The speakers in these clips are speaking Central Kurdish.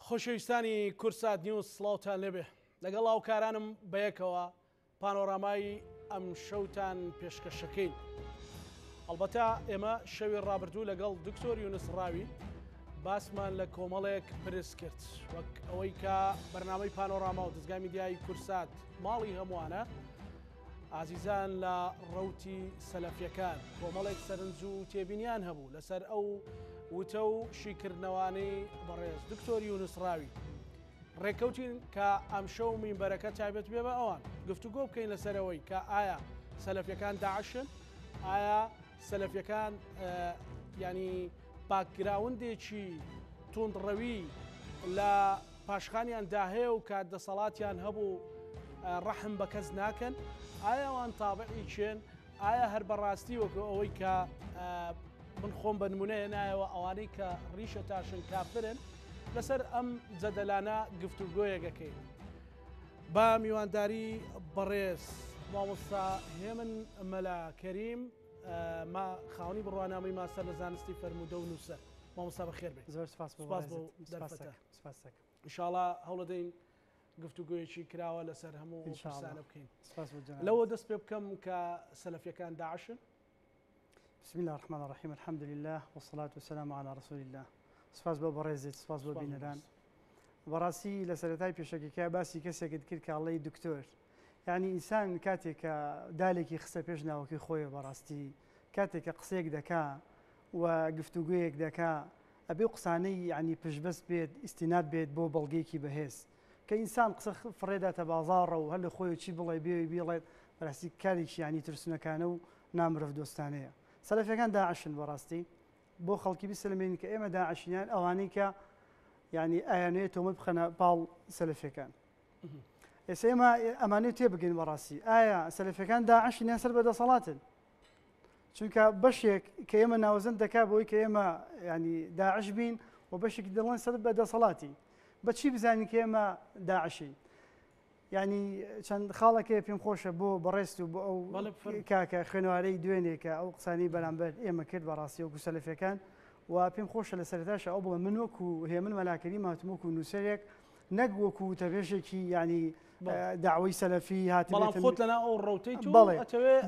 خۆشەویستانی کورسات نیوز سڵاوتان لێبێ لەگەڵ هاوکارانم بەیەکەوە پانۆرامای ئەم شەوتان پێشکەشەکەین. ئەلبەتە ئێمە شەوی ڕابردوو لەگەڵ دکتۆر یونس ڕاوی باسمان لە کۆمەڵێک پرس کرد وەک ئەوەی کە بەرنامەی پانۆراما و دەستگای میدیای کورسات ماڵی هەمووانە ئازیزان لە ڕەوتی سەلەفیەکان کۆمەڵێک سەرنج و تێبینیان هەبوو لەسەر ئەو وتە و شیکردنەوانەی بەڕێز دکتۆر یونس ڕاوی. ڕێکەوتین کە ئەم شەو مینبەرەکە تایبەت بێ بە ئەوان گفتوگۆ بکەین لەسەرەوەی کە ئایا سەلەفیەکان داعشن، ئایا سەلەفیەکان ینی باکگراوندێکی توندڕەوی لە پاشخانیان داهەیە و کات دەسەڵاتیان هەبوو ڕەحم بە کەس ناکەن، ئایا ئەوان تابعی چێن، ئایا هەر بەڕاستی وەکو ئەوەی کە من خۆم بە نمونەیە نایەوە ئەوانەی کە ڕیشە تاشن کافرن لەسەر ئەم جەدەلانە گفتوگۆیەکەکەین. با میوانداری بەڕێز مامۆستا هێمن مەلا کەریم ما خاوەنی بڕوانامەی ماستەر لە زانستی فەرموودە و نووسە. مامۆستا بەخێر بێت. زۆر سپاس بۆ دەرفەتە. ئینشاڵڵا هەوڵ دەدەین گفتوگۆیەکی کراوە لەسەر هەموو پرسانە بکەین. لەوە دەست پێ بکەم کە سەلەفیەکان داعشن. بسم الله الرحمن الرحيم الحمد لله والصلاة والسلام على رسول الله. سپاس بۆ بەڕێزت، سپاس بۆ بینەران. بەڕاستی لە سەرەتای پێشەکەکە باسی کەسێکت کرد کە ئەڵێی دکتۆر، یعنی ئینسان کاتێک کە دالێکی خستە پێش ناوەکەی خۆیە بەڕاستی کاتێک کە قسەیەک دەکا و گفتوگویەک دەکا ئەبێ قسانەی یعنی پشبەست بێت، ئیستیناد بێت بۆ بەڵگەیەکی بەهێز کە ئینسان قسە فڕێداتە بازاڕە و هەر لە خۆی چی بڵێ بێڵێت بەڕاستی کارێکی ینی ترسونەکانە و نامرۆڤ دۆستانەیە. سەلەفیەکان داعشن بەڕاستی بۆ خەڵکی بیسەلمێنین کە ئێمە داعشینیان ئەوانەی کە ینی ئایانەیە تۆمە بخەنە پاڵ سەلەفیەکان. ئێستا ئێمە ئەمانەی تێبگەین بەڕاستی ئایا سەلەفیەکان داعشینیان سەر بەدەسەڵاتن؟ چونکە بەشێک کە ئێمە ناوەزن دەکا بۆی کە ئێمە ینی داعش بین و بەشێکی دەڵێن سەر بەدەسەڵاتی. بەچی بزانین کە ئێمە داعشین؟ ینی چەند خاڵێکێ پێم خۆشە بۆ بەڕێست و بۆ ئەو کاکە خوێنەوارەی دوێنێکە ئەو قسانی بەرامبەر ئێمە کرد بەڕاستی وەکو سەلەفیەکان و پێم خۆشە لە سەرەتاشە ئەو بڵێ من وەکو هێمن مەلاکەری ماتم وەکو نووسەرێک نەک وەکو تەبێژێکی ینی داوای سەلەفی هاتبڵام خۆت لەنا ئەو ڕوتەی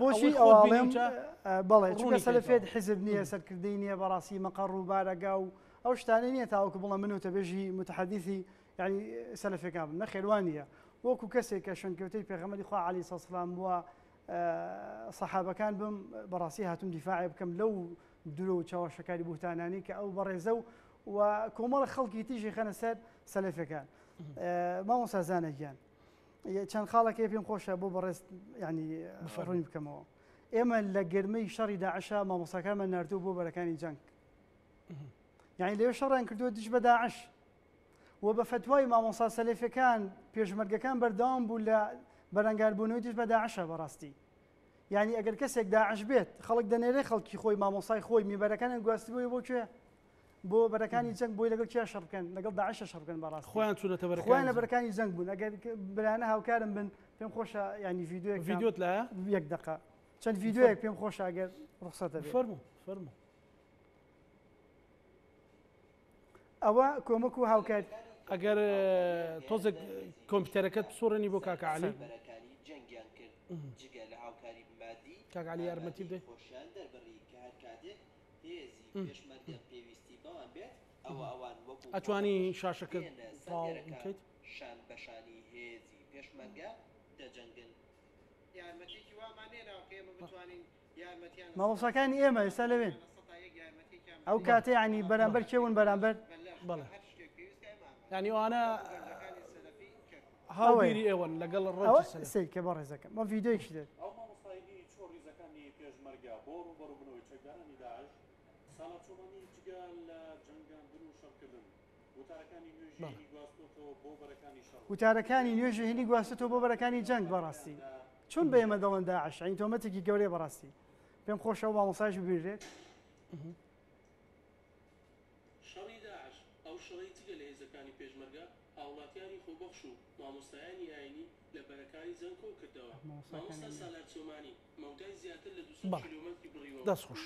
بۆشی ئەوڵێم بەڵێ چونکە سەلەفێت حیزب نییە، سەرکردەی نییە، بەڕاستی مەقەڕ و بارەگا و ئەو شتانە نییە تاوەکو بڵێ من و تەبێژی متحەدیثی ینی سەلەفیەکان بن، نەخێوان نییە. وەکو کەسێک کە شوێنکەوتەی پێغەمبەری خوا عەلەیهی سەلام بووە سەحابەکان بم بەڕاستی هاتووم دیفاعی بکەم لەو درۆ و چاوەشەکاری بوتانانی کە ئەو بەڕێزە و کۆمەڵە خەڵکی تیژی خەنە سەر سەلەفیەکان. مامۆستا زانەگیان چەند خاڵێکی پێم خۆشە بۆ بەڕێز ینی ڕوونی بکەمەوە. ئێمە لە گەرمەی شەڕی داعشە مامۆستاکانمان ناردووە بۆ بەرەکانی جەنگ، یعنی لەوێ شەڕیان کردووە دژ بە داعش و بە فتوای مامۆستا سەلەفیەکان پێشمەرگەکان بەردەوام بوو لە بەرەنگاربوونەوەی دژ بە داعشە بەڕاستی. یعنی ئەگەر کەسێک داعش بێت خەڵک دەنێرێ خەڵکی خۆی مامۆستای خۆی میبەرەکانیان گواستبووی بۆ کوێ؟ بۆ بەرەکانی جەنگ بۆی لەگەڵ کیا شەڕ بکەن؟ لەگەڵ داعشە شەڕ بکەن بەڕاستی. خۆیان چوونەتە بەرەکانی خۆیان لە بەرەکانی جەنگ بوون. ئەگەر برانە هاوکارم بن پێم خۆشە ینی ڤیدیۆت لایە یەک دقە چەند ڤیدیۆیەک پێم خۆشە ئەگەر ڕوخسەتە بێت. فەرموو. ئەوە کۆمەک و هاوکار ئەگەر تۆزێک کۆمپیوتەرەکەت بسوڕێنی بۆ کاکە عەلی کاکە عەلی یارمەتی بدەیت. ئەتوانی شاشەکەت تاڵ بکەیت؟ شان بەشانی هێزی پێشمەرگە دەجەنگن یارمەتێکی وامانێناوە کە ئێمە بتوانین یارمەتیان مامۆستاکانی ئێمە ئێستا لەوێن ئەو کاتە ینی بەرامبەر کێون بەرامبەر بەڵێ ینی ئەوانە هاوبیری ئێوەن لەگەڵ ڕۆژی سەی کە بەڕێزەکەم ئەو ڤیدیۆیەکی دێت. ئەو مامۆستایی چۆ ڕیزەکانی پێشمەرگە بۆ ڕوبەڕووبوونەوەی چەکدارانی داعش ساڵاتچۆڵانی جگە لە جەنگاندن و شەڕکردن وتارەکانی نوێژی گواستوتەوە بۆ بەرەکانی شەڕ وتارەکانی نوێژی هێنی گواستوتەوە بۆ بەرەکانی جەنگ بەڕاستی چۆن بە ئێمە دەڵێن داعش عین تۆمەتێکی گەورەی بەڕاستی پێم خۆشە ئەو مامۆستایش ببیرێت. شەڕی داعش ئەو شەڕی جگە لە هێزەکانی پێشمەرگە هاوڵاتیانی خۆبەخش و مامۆستایانی ئاینی لە بەرەکانی جەنگ کۆ کردەوە. مامۆستا سالار چۆمانی مەودای زیاتر لە 200 کیلۆمەتری بڕیوە. دەست خۆش.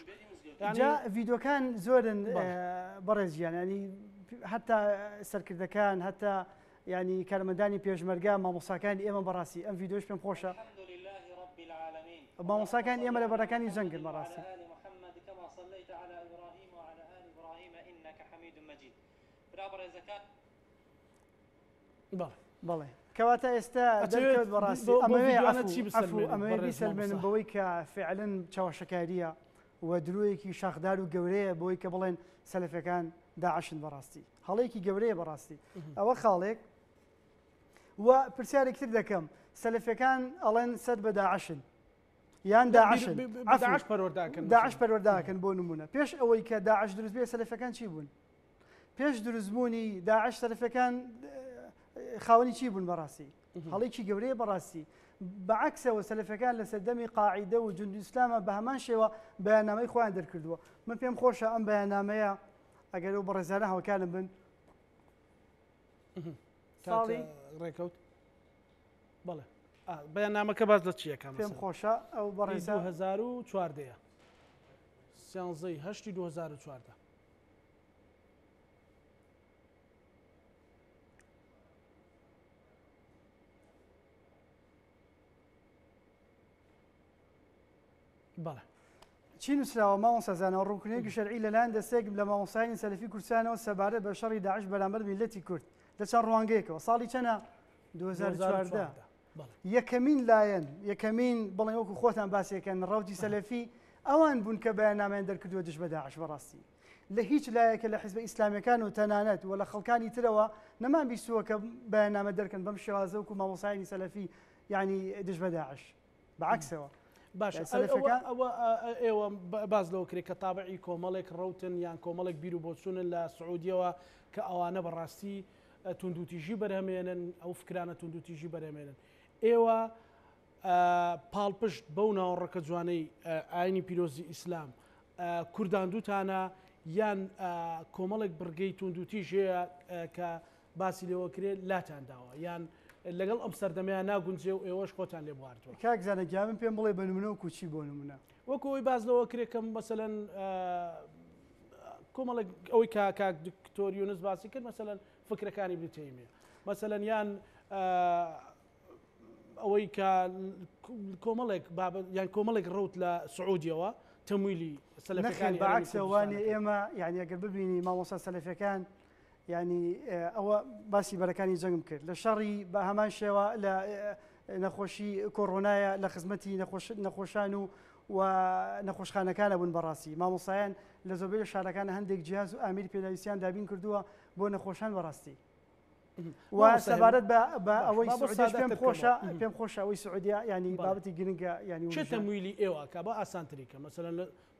جا ڤیدیۆکان زۆرن بەڕێزیان ینی حتا سەرکردەکان هەتا ینی کارمەندانی پێشمەرگا مامۆستاکانی ئێمە بەڕاستی ئەم ڤیدیۆش پێم خۆشە مامۆستاکان ئێمە لە بەرەکانی جەنگن بەڕاستی. بەڵێ کەواتە ئێستا دەکەوێت بەڕاستی ئەمەوێ بیسەلمێنم بەوەی کە فعلەن چاوەشەکاریە و درۆیەکی شاخدار و گەورەیە بۆی کە بڵێن سەلەفەکان داعشن بەڕاستی هەڵەیەکی گەورەیە بەڕاستی ئەوە خاڵێک و پرسیارێکتر دەکەم سەلەفەکان ئەڵێن سەد بە داعشن یان داعشن داعش پەروەرداکەن بۆ نمونە پێش ئەوەی کە داعش دروست بێ سەلەفەکان چی بوون پێش دروستبوونی داعش سەلەفەکان خاوەنی چی بوون بەڕاستی هەڵەیەکی گەورەیە بەڕاستی بەعکسەوە سەلەفەکان لە سەردەمی قاعیدە و جوندی ئیسلامە بە هەمان شێوە بەیاننامەی خۆیان دەرکردووە من پێم خۆشە ئەم بەیاننامەیە ئەگەر ئەو بەڕێزانە هەوەکانم بن ساڵی ڕێکەوت بەڵێ بەیاننامەکە باز لە چیەکە پێم خۆشە ئەو بەڕێزە 2014 سیانزەی 8 2014 بەڵێ چی نووسراوە مامۆستازانەوە ڕوونکردنێکی شەرعی لەلایەن دەستێک لە مامۆستایانی سەلەفی کوردستانەوە سەبارەت بە شەڕی داعش بەرامبەر میلەتی کورد لە چەند ڕوانگەیەکەوە ساڵی چەنە 2014 یەکەمین لایەن یەکەمین بڵێن وەکو خۆتان باسیەکەن ڕەوتی سەلەفی ئەوان بوون کە بەیاننامەیان دەرکردووە دژ بە داعش بەڕاستی لە هیچ لایەکە لە حیزبە ئیسلامیەکان و تەنانەت و لە خەڵکانی ترەوە نەمان بیستووە کە بەیاننامە دەرکەن بەم شێوازە وەکو مامۆستایانی سەلەفی یعنی دژ بە داعش بەعکسەوە باش ئەوە ئێوە باز لەوە کرێت کە تابعی کۆمەڵێک ڕوتن یان کۆمەڵێک بیر و بۆچوونن لە سعودیەوە کە ئەوانە بەڕاستی توندوتیژی بەرهەمێنن ئەو فکرانە توندوتیژی بەرهەمێنن ئێوە پاڵپشت بەو ناوەڕەکە جوانەی ئاینی پیرۆزی ئیسلام کورداندووتانە یان کۆمەڵێک بڕگەی توندوتیژەیە کە باسی لێوە کرێت لاتان داوە یان لەگەڵ ئەم سەردەمیان ناگونجێ و ئێوەش خۆتان لێ بواردووە کاکزانە گیان پێم بڵێ بە نمونە و کوچی بۆ نمونە وەکەوەی باز لەوە کرێکم مەسەلەن کۆمەڵێک ئەوەی کاک دکتۆر یونس باسی کرد مەسەلەن فکرەکانی ابن تەیمیە مەسەلەن یان ئەوەی کە کۆمەڵێک ڕوت لە سعودیەوە تەمویلی سەلەفەکانی بەعکسەوانێ ئێمە یعنی ئەگەر ببینی مامۆستا سەلەفەکان ینی ئەوە باسی بەرەکانی جەنگم کرد لە شەڕی بە هەمان شێوە لە نەخۆشی کۆڕۆنایە لە خزمەتی نەخۆشان و نەخۆشخانەکانە بوون بەڕاستی مامۆسایان لە زۆربەی لە شارەکانە هەندێک جیاز و ئامیر پێداویستیان دابین کردووە بۆ نەخۆشان بەڕاستی و سەبارەت بە ئەوەی سعودیش پێم خۆشە ئەوەی سعودیا ینی بابەتی گرنگە ینی چه تەمویلی ئێوە کە بە ئاسانتریکە مەسەلەن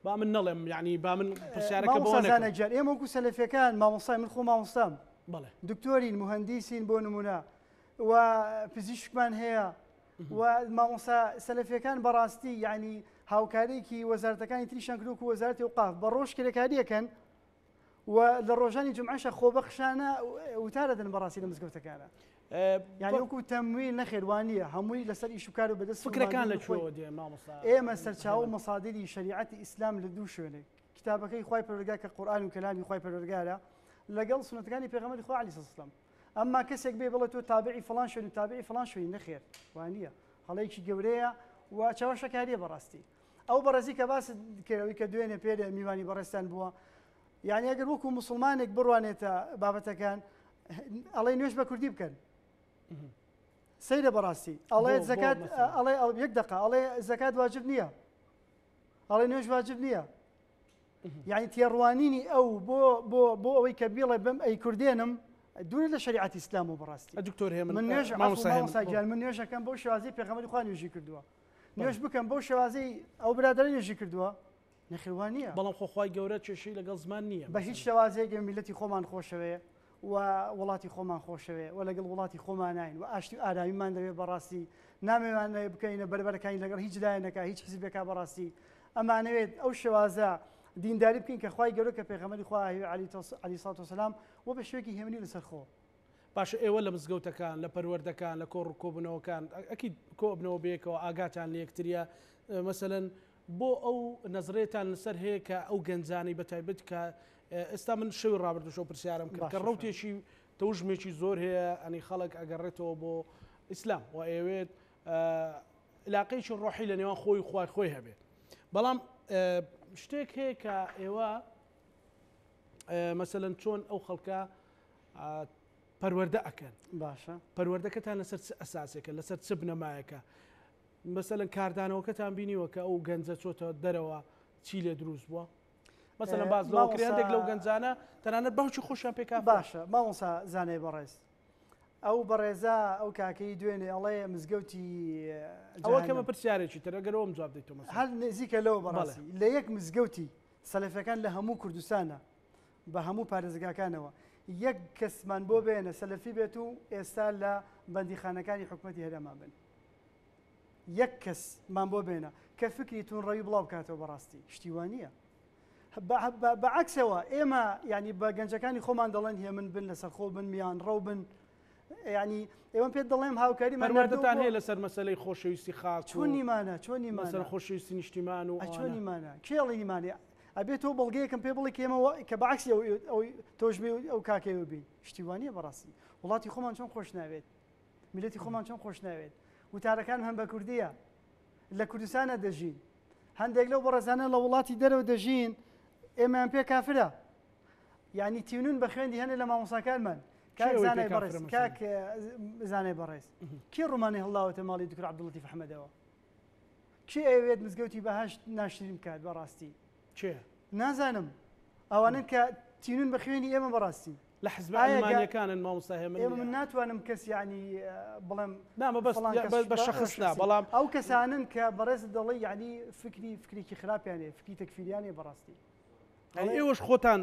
با من نەڵێم یعنی با من پرسیارەکە بۆ نەکەم ئێمە وەکو سەلەفیەکان مامۆستای من خۆ مامۆستام بەڵێ دکتۆرین مهندسین بۆ نمونە و پزیشکمان هەیە و مامۆستا سەلەفیەکان بەڕاستی یعنی هاوکارێکی وەزارەتەکانی تریشان کردو و وەزارەتی ئەوقاف بە ڕۆژ کرێکاریەکەن و لە ڕۆژانی جمعەشە خۆبەخشانە وتارەدەن بەڕاستی لە مزگەوتەکانە یعنی وەکو تەمویل نەخێوانیە هەمووی لەسەر ئیش و کار و بەدەست فکرەکان لەکوێوە دێ مامۆستا ئێمە سەرچاوە مەسادیری شریعەتی ئیسلام لە دوو شوێنێک کتابەکەی خوای پەروەردگار کە قورئان و کەلامی خوای پەروەردگارە لەگەڵ سنەتەکانی پێغەمبەری خوا عەلەیهی سەلام ئەمما کەسێک بێ بڵێت تۆ تابعی فڵان شوێن و تابعی فڵان شوێنی نەخێر وانە هەڵەیەکی گەورەیە و چاوەشەکاریە بەڕاستی ئەو بەڕێزی کە باست کردەوەی کە دوێنێ پێرە میوانی بەڕێستان بووە یعنی ئەگەر وەکو موسڵمانێک بڕوانێتە بابەتەکان ئەڵێ نوێژ بە کوردی بکەن سەیرە بەڕاستی ئەڵێ زەکات ئەڵێ یەک دقە ئەڵێ زەکات واجب نییە ئەڵێ نوێژ واجب نییە یعنی تێڕوانینی ئەو بۆ ئەوەی کە بیڵێ بم ئەی کوردێنم دوور لە شریعەتی ئیسلام و بەڕاستی دکتۆر هێمن من نوێژ من نوێژەکەم بەو شێوازەی پێغەمبەری خوا نوێژی کردووە نوێژ بکەم بەو شێوازەی ئەو برادەرە نوێژی کردووە نەخێوانیە بەڵام خۆخوای گەورە کێشەی لەگەڵ زمان نییە بە هیچ شێوازەیەک میلەتی خۆمان خۆشەوەیە و وڵاتی خۆمان خۆشەوەیە و لەگەڵ وڵاتی خۆمان ناین و ئاشتی و ئارامیمان دەوێت بەڕاستی نامێوان بکەینە بەربەرەکانی لەگەڵ هیچ لایەنەکە هیچ حزبێکا بەڕاستی ئەمانەوێت ئەو شێوازە دینداری بکەین کە خوای گەورە کە پێغەمبەری خوا عەلەیهی سەڵات وسەلام و بە شوێکی هێمنی لەسەر خۆ باشە ئێوە لە مزگەوتەکان لە پەروەردەکان لە کۆڕ کۆبنەوەکان ئەکید کۆبنەوە بێکەوە ئاگاتان لە یەکتریە مەسەلەن بۆ ئەو نەزرێتان لەسەر هەیە کە ئەو گەنجانەی بەتایبەت کە ئێستا من شەوی ڕابردوشەوە پرسیارم کرد کە ڕەوتێکی تەوژمێکی زۆر هەیە ئەنی خەڵک ئەگەڕێتەوە بۆ ئیسلام و ئەوێت علاقەیەکی ڕۆحی لە نێوان خۆی خوای خۆی هەبێت بەڵام شتێک هەیە کە ئێوە مەسەلەن چۆن ئەو خەڵکە پەروەردە ئەکەن باشە پەروەردەکەتان لەسەر ئەساسێکە لەسەر چ بنەمایەکە مەسەلەن کاردانەوەکەتان بینیوە کە ئەو گەنجە چۆتە دەرەوە چی لێ دروست بووە مەسەلەن باز لەوەکرێ هەندێک لەو گەنجانە تەنانەت باوکی خۆشیان پێکا باشە مامۆستا زانەی بەڕێز ئەو بەڕێزا ئەو کاکەی دوێنێ ئەڵێ مزگەوتی ئەوە کەمە پرسیارێکی تەرەگەرەوەم جواب دەیتەوە هەر نزیکە لەوە بەڕاستی لە یەک مزگەوتی سەلەفەکان لە هەموو کوردستانە بە هەموو پارێزگاکانەوە یەک کەسمان بۆ بێنە سەلەفی بێت و ئێستا لە بەندیخانەکانی حکومەتی هەرێما بن یەک کەسمان بۆ بێنە کە فکری توونڕەوی بڵاو بکاتەوە بەڕاستی شتیوانیە بەعکسەوە ئێمە ینی بە گەنجەکانی خۆمان دەڵێن هێ من بن لەسەر خۆ بن میان ڕەو بن ینی ئێوە پێت دەڵێم هاوکاری مەروەردەتان هەیە لەسەر مەسەلەی خۆشەویستی خاک چۆن نیمانە چۆن نیمانە لەسەر خۆشەویستی نیشتیمان و چۆن نیمانە کێڵی نیمانێ ئەبێت تۆ بەڵگەیەکەم پێ بڵێ کێمەوە کە بەعکسی ئەو تۆژمێ ئەو کاکەوە بین شتیوانیە بەڕاستی وڵاتی خۆمان چۆن خۆش ناوێت میلەتی خۆمان چۆن خۆش ناوێت وتارەکان هەم بە کوردیە لە کوردستانە دەژین هەندێک لەو بەڕێزانە لە وڵاتی دەرەوە دەژین ئێمەیان پێ کافرە یعنی تیونون بە خوێندی هەنێ لە مامۆساکانمان کاک زانای بەڕێز کاک زانای بەڕێز کێ ڕوومانی هەڵاوەتە ماڵی دکتۆر عەبدوڵەتیف ئەحمەدەوە کێ ئەوێت مزگەوتی بەهەشت ناشرین بکات بەڕاستی چێ نازانم ئەوانن کە تینون بە خوێنی ئێمە بەڕاستی لە حزب ئەلمانیەکانن مامۆستا هێمن ئێمە من ناتوانم کەس یعنی بڵێم نامە بە شەخصنا بەڵام ئەو کەسانن کە بەڕێز دەڵێ یعنی فکرێکی خراپیانێ فکری تەکفیریانێ بەڕاستی ئێوەش خۆتان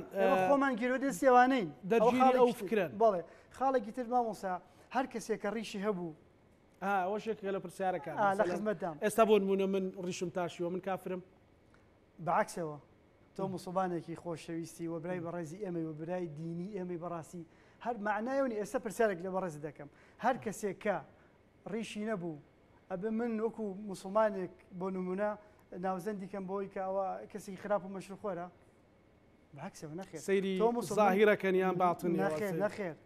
خۆمان گیرۆدەستی ئەوانەین دەرگیری ئەو فکرن بەڵێ خاڵێکی تر مامۆستا هەر کەسێک کە ڕیشی هەبوو ئەوەشێکە لە پرسیارەکان لە خزمەتدام ئێستا بۆ نمونە من ڕیشم تاشیوە من کافرم بەعکسەوە تۆ موسڵمانێکی خۆشەویستی وە برای بەڕێزی ئێمەی وە برای دینی ئێمەی بەڕاستی هەر معنایەوەنی ئێستا پرسیارێک لە بەڕێز دەکەم هەر کەسێک کە ڕیشی نەبوو ئەبێ من وەکو موسڵمانێک بۆ نمونە ناوزەندی کەم بۆی کە ئەوە کەسێکی خراپ و مەشروخۆرە بەعکسەوە نەخێر سەیری زاهیرەکەن یان باتن نەخێر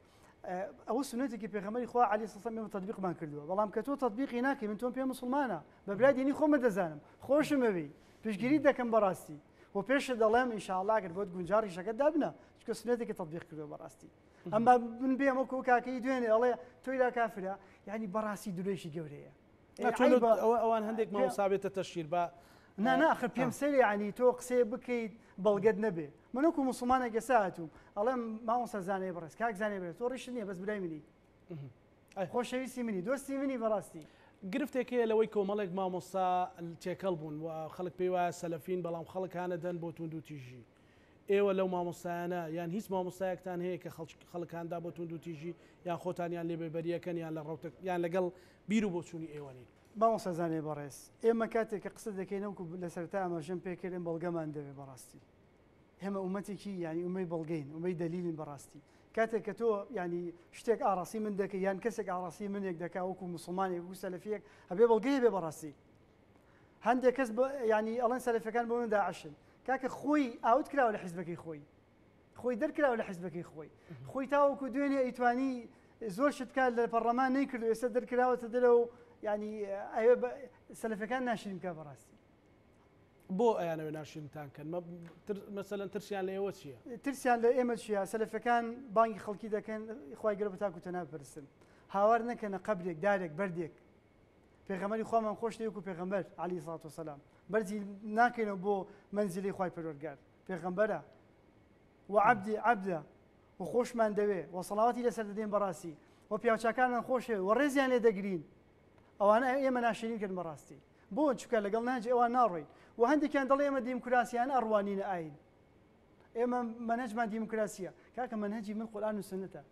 ئەوە سنەتێکی پێغەمبەری خوا عەلەیهی سەڵام ئێمە تەطبیقمان کردووە بەڵام کە تۆ تەطبیقی ناکەی من تۆم پێ موسڵمانە بە برای دینی خۆمە دەزانم خۆشمەوی پشتگیری دەکەم بەڕاستی و پێشە دەڵێم ئینشاءالله ئەگەر بۆت گونجاری شەکەت دابنە چکە سنەتێکی تەطبیق کردووە بەڕاستی ئەمما من بێم وەکو کاکەی دوێنێ ئەڵێ تۆی لا کافرە یعنی بەڕاستی درێژی گەورەیە ئەوان هەندێک مامۆسابێتە تەشیر بە ناخر پێم سەری ینی تۆ قسەیە بکەیت بەڵگەت نەبێ من وەکو موسڵمانێک ئێستا هاتووم ئەڵێم مامۆستا زانای بەڕێز کاک زانای بەڕێز تۆ ڕیشت نییە بەس برای منی خۆشەویستی منی دۆستی منی بەڕاستی گرفتێک هەیە لەوەی کۆمەڵێک مامۆستا تێکەڵ بوون و خەڵک پێی وایە سەلەفین بەڵام خەڵکانە دەن بۆ توند و تیژی ئێوە لەو مامۆستایانە یان هیچ مامۆستایەکتان هەیە کە خەڵکاندا بۆ توند و تیژی یان خۆتانیان لێبەریەکەن یان لە ڕەوتە یان لەگەڵ بیر و بۆچوونی ئێوەنین مامۆستا زانای بەڕێز ئێمە کاتێک کە قسە دەکەین وەکو لە سەرتا ئەمەژەم پێکردن بەڵگەمان دەوێ بەڕاستی ئێمە ئومەتێکی ینی ئومەی بەڵگەین ئومەی دەلیلین بەڕاستی کاتێک کە تۆ ینی شتێک ئاڕاستی من دەکەی یان کەسێک ئاڕاستی منێک دەکا وەکو موسڵمانێک وەکو سەلەفیەک هەبێ بەڵگەی بێ بەڕاستی هەندێک کەس ینی ئەڵێن سەلەفیەکان بۆ من داعشن کاکە خۆی ئاوت کراوە لە حیزبەکەی خۆی دەرکراوە لە حیزبەکەی خۆی تاوەکو دوێنێ ئیتوانی زۆر شتکات لە پەرلەمان نەیکردو ئێستا دەرکراوەتە دەرەوە ینی ئەوێ سەلەفیەکان ناشرین بکە بەڕاستی بۆ ئەیانەوێ ناشرینتان کەن مەسەلەن ترسیان لە ئێوە چییە؟ ترسیان لە ئێمە چییە؟ سەلەفەکان بانگی خەڵکی دەکەن خوای گەورە بەتاکو تەنها بپەرستن هاوار نەکەنە قەبرێک دارێک بەردێک پێغەمبەری خۆمان خۆش وەکو پێغەمبەر عەلەیهی سەڵات وسەلام بەرزی ناکەینەوە بۆ مەنزیلەی خوای پەروەردگار پێغەمبەرە و عەبدە و خۆشمان دەوێ و سەڵاواتی لەسەر دەدەین بەڕاستی و پیاوچاکانمان خۆشێ و ڕێزیان لێ دەگرین ئەوانە ئێمە ناشرین کردن بەڕاستی بۆ چکە لەگەڵ ناجی ئەوان ناڕۆین و هەندێکیان دەڵێ ئێمە دیموکراسیان ئەڕوانینە ئاین ئێمە مەنهەجمان دیموکراسیە کاکە مەنهەجی من قورئان و سنەتە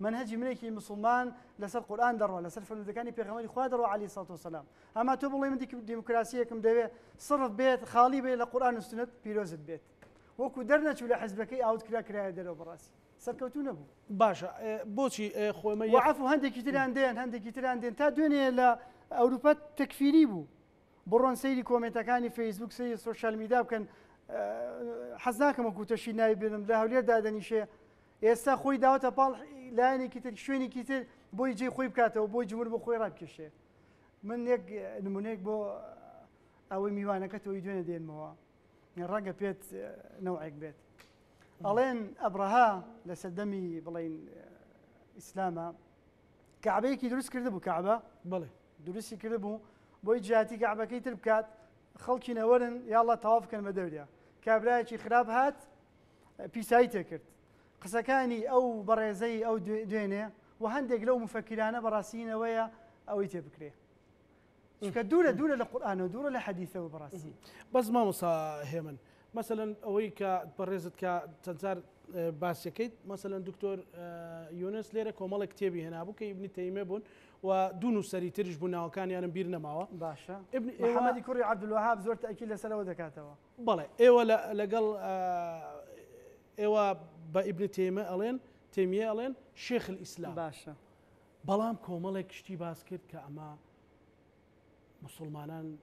منهجی منێکی مسلمان لەسەر قورئان دەڕوا لەسەر فەرمودەکانی پێغەمبەری خوا دەڕوا عەلەیهی سەڵات وسەلام ئەما تۆ بڵێ من دیموکراسیەکەم دەوێ سڕف بێت خاڵی بێت لە قورئان و سنەت پیرۆزت بێت وەکو دەرنەچوو لە حیزبەکەی ئاوت کرایە دەرەوە بەڕاستی سەرکەوتوو نەبوو باشە بۆچی خۆمە وعفو هەندێکی تریان دێن تا دوێنێ لە ئەوروپا تەکفیری بوو بڕۆن سەیری کۆمنتەکانی فەیسبوک سەیری سۆشیال میدیا بکەن حەز ناکەم وەکو تەشی ناوی بێنم لە هەولێر دادەنیشێ ئێستا خۆی داوەتە پاڵ لایەنێکی تر شوێنێکی تر بۆی جێی خۆی بکاتەوە بۆی جمهور بۆ خۆی ڕابکێشێ من یەک نمونەیەک بۆ ئەوەی میوانەکەتەوەی دوێنە دێنمەوە ڕەنگە پێت نەوعێک بێت ئەڵێن ئەبرەها لە سەردەمی بڵین ئیسلامە کەعبەیەکی دروست کرده بوو کەعبە بڵێ دروستی کرده بوو بۆی جیاتی کەعبەکەی تر بکات خەڵکی نەوەرن یاڵڵا تەواف بکەن بە دەوریا کابرایەکی خراپ هات پیسایی تێکرد قسەکانی ئەو بەڕێزەی ئەو دوێنێ و هەندێک لەو مفەکرانە بەڕاستینەوەیە ئەوەی تێ بکرێ چکە دوورە لە قورئانەوە دوورە لە حەدیثەوە بەڕاستی بەس مامۆستا هێمن مثلا ئەوەی کە بەڕێزت کە چەند جار باسیەکەیت مثلا دکتۆر یونس لێرە کۆمەڵێک کتێبی هێنابوو کە ئیبنی تەیمیە بوون و دوو نووسەری تریش بوو ناوەکانیانم بیر نەماوە باشە محەممەدی محەممەدی کوڕی عەبدولوەهاب زۆر تەئکید لەسەرەوە دەکاتەوە بەڵێ ئێوە لەگەڵ ئێوە بە ئیبنی تەیمیە ئەڵێن تەیمیە ئەڵێن شێخ الئیسلام باشە بەڵام کۆمەڵێک شتی باس کرد کە ئەمە مسلمانان